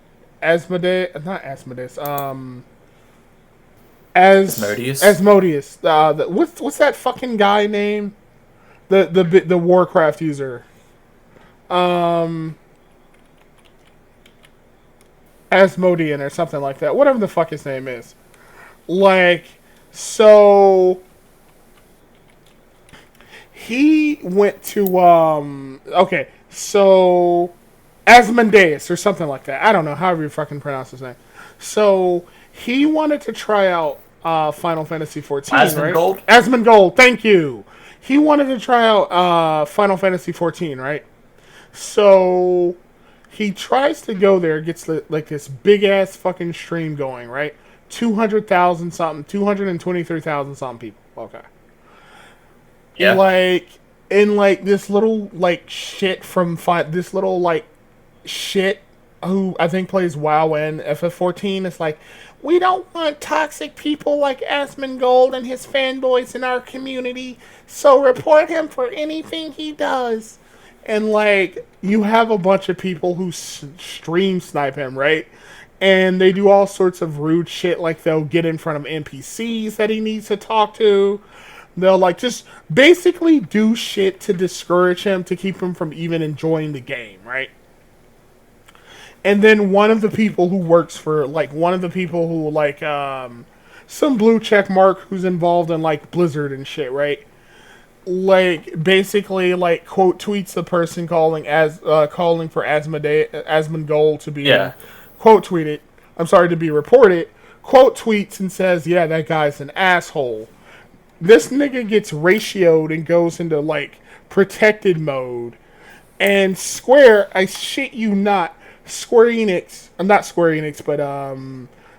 Asmodeus, not Asmodeus. As Asmodeus. Asmodeus. What's that fucking guy name? The Warcraft user. Um, Asmodean or something like that. Whatever the fuck his name is. Like, so he went to okay, so Asmodeus or something like that. I don't know, however you fucking pronounce his name. So he wanted to try out Final Fantasy 14, right? Asmongold? Asmongold, thank you. He wanted to try out Final Fantasy 14, right? So he tries to go there, gets like this big ass fucking stream going, right? 200,000 something, 223,000 something people. Okay. Yeah. Like, in like this little like shit from this little like shit who I think plays WoW and FF14. It's like, we don't want toxic people like Asmongold and his fanboys in our community, so report him for anything he does. And like, you have a bunch of people who stream snipe him, right? And they do all sorts of rude shit, like they'll get in front of NPCs that he needs to talk to. They'll like just basically do shit to discourage him, to keep him from even enjoying the game, right? And then one of the people who works for, like, one of the people who, like, some blue check mark who's involved in, like, Blizzard and shit, right? Like, basically, like, quote tweets the person calling for Asmongold to be, Yeah. quote tweeted, I'm sorry, to be reported, quote tweets and says, yeah, that guy's an asshole. This nigga gets ratioed and goes into, like, protected mode. And Square, I shit you not, Square Enix, not Square Enix, but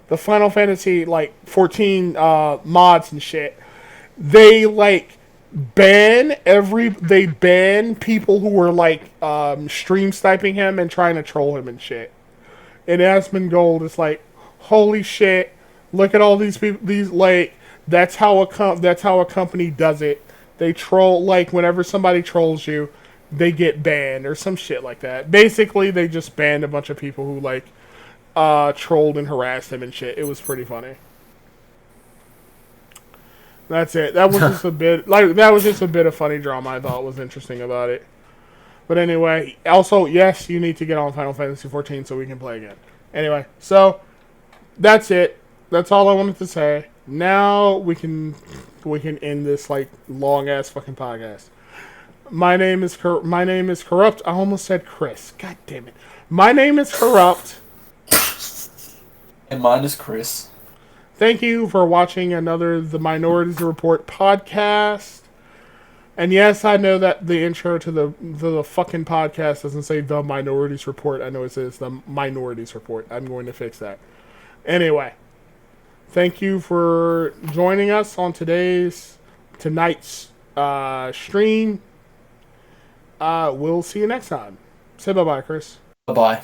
the Final Fantasy like 14 mods and shit. They like they ban people who were like stream sniping him and trying to troll him and shit. And Asmongold is like, holy shit! Look at all these people. These like that's how a company does it. They troll, like, whenever somebody trolls you, they get banned or some shit like that. Basically, they just banned a bunch of people who like trolled and harassed him and shit. It was pretty funny. That's it. That was just a bit of funny drama I thought was interesting about it. But anyway, also, yes, you need to get on Final Fantasy 14 so we can play again. Anyway, so that's it. That's all I wanted to say. Now we can end this like long ass fucking podcast. My name is Corrupt. I almost said Chris. God damn it. My name is Corrupt. And mine is Chris. Thank you for watching another The Minorities Report podcast. And yes, I know that the intro to the fucking podcast doesn't say The Minorities Report. I know it says The Minorities Report. I'm going to fix that. Anyway, thank you for joining us on tonight's stream. We'll see you next time. Say bye-bye, Chris. Bye-bye.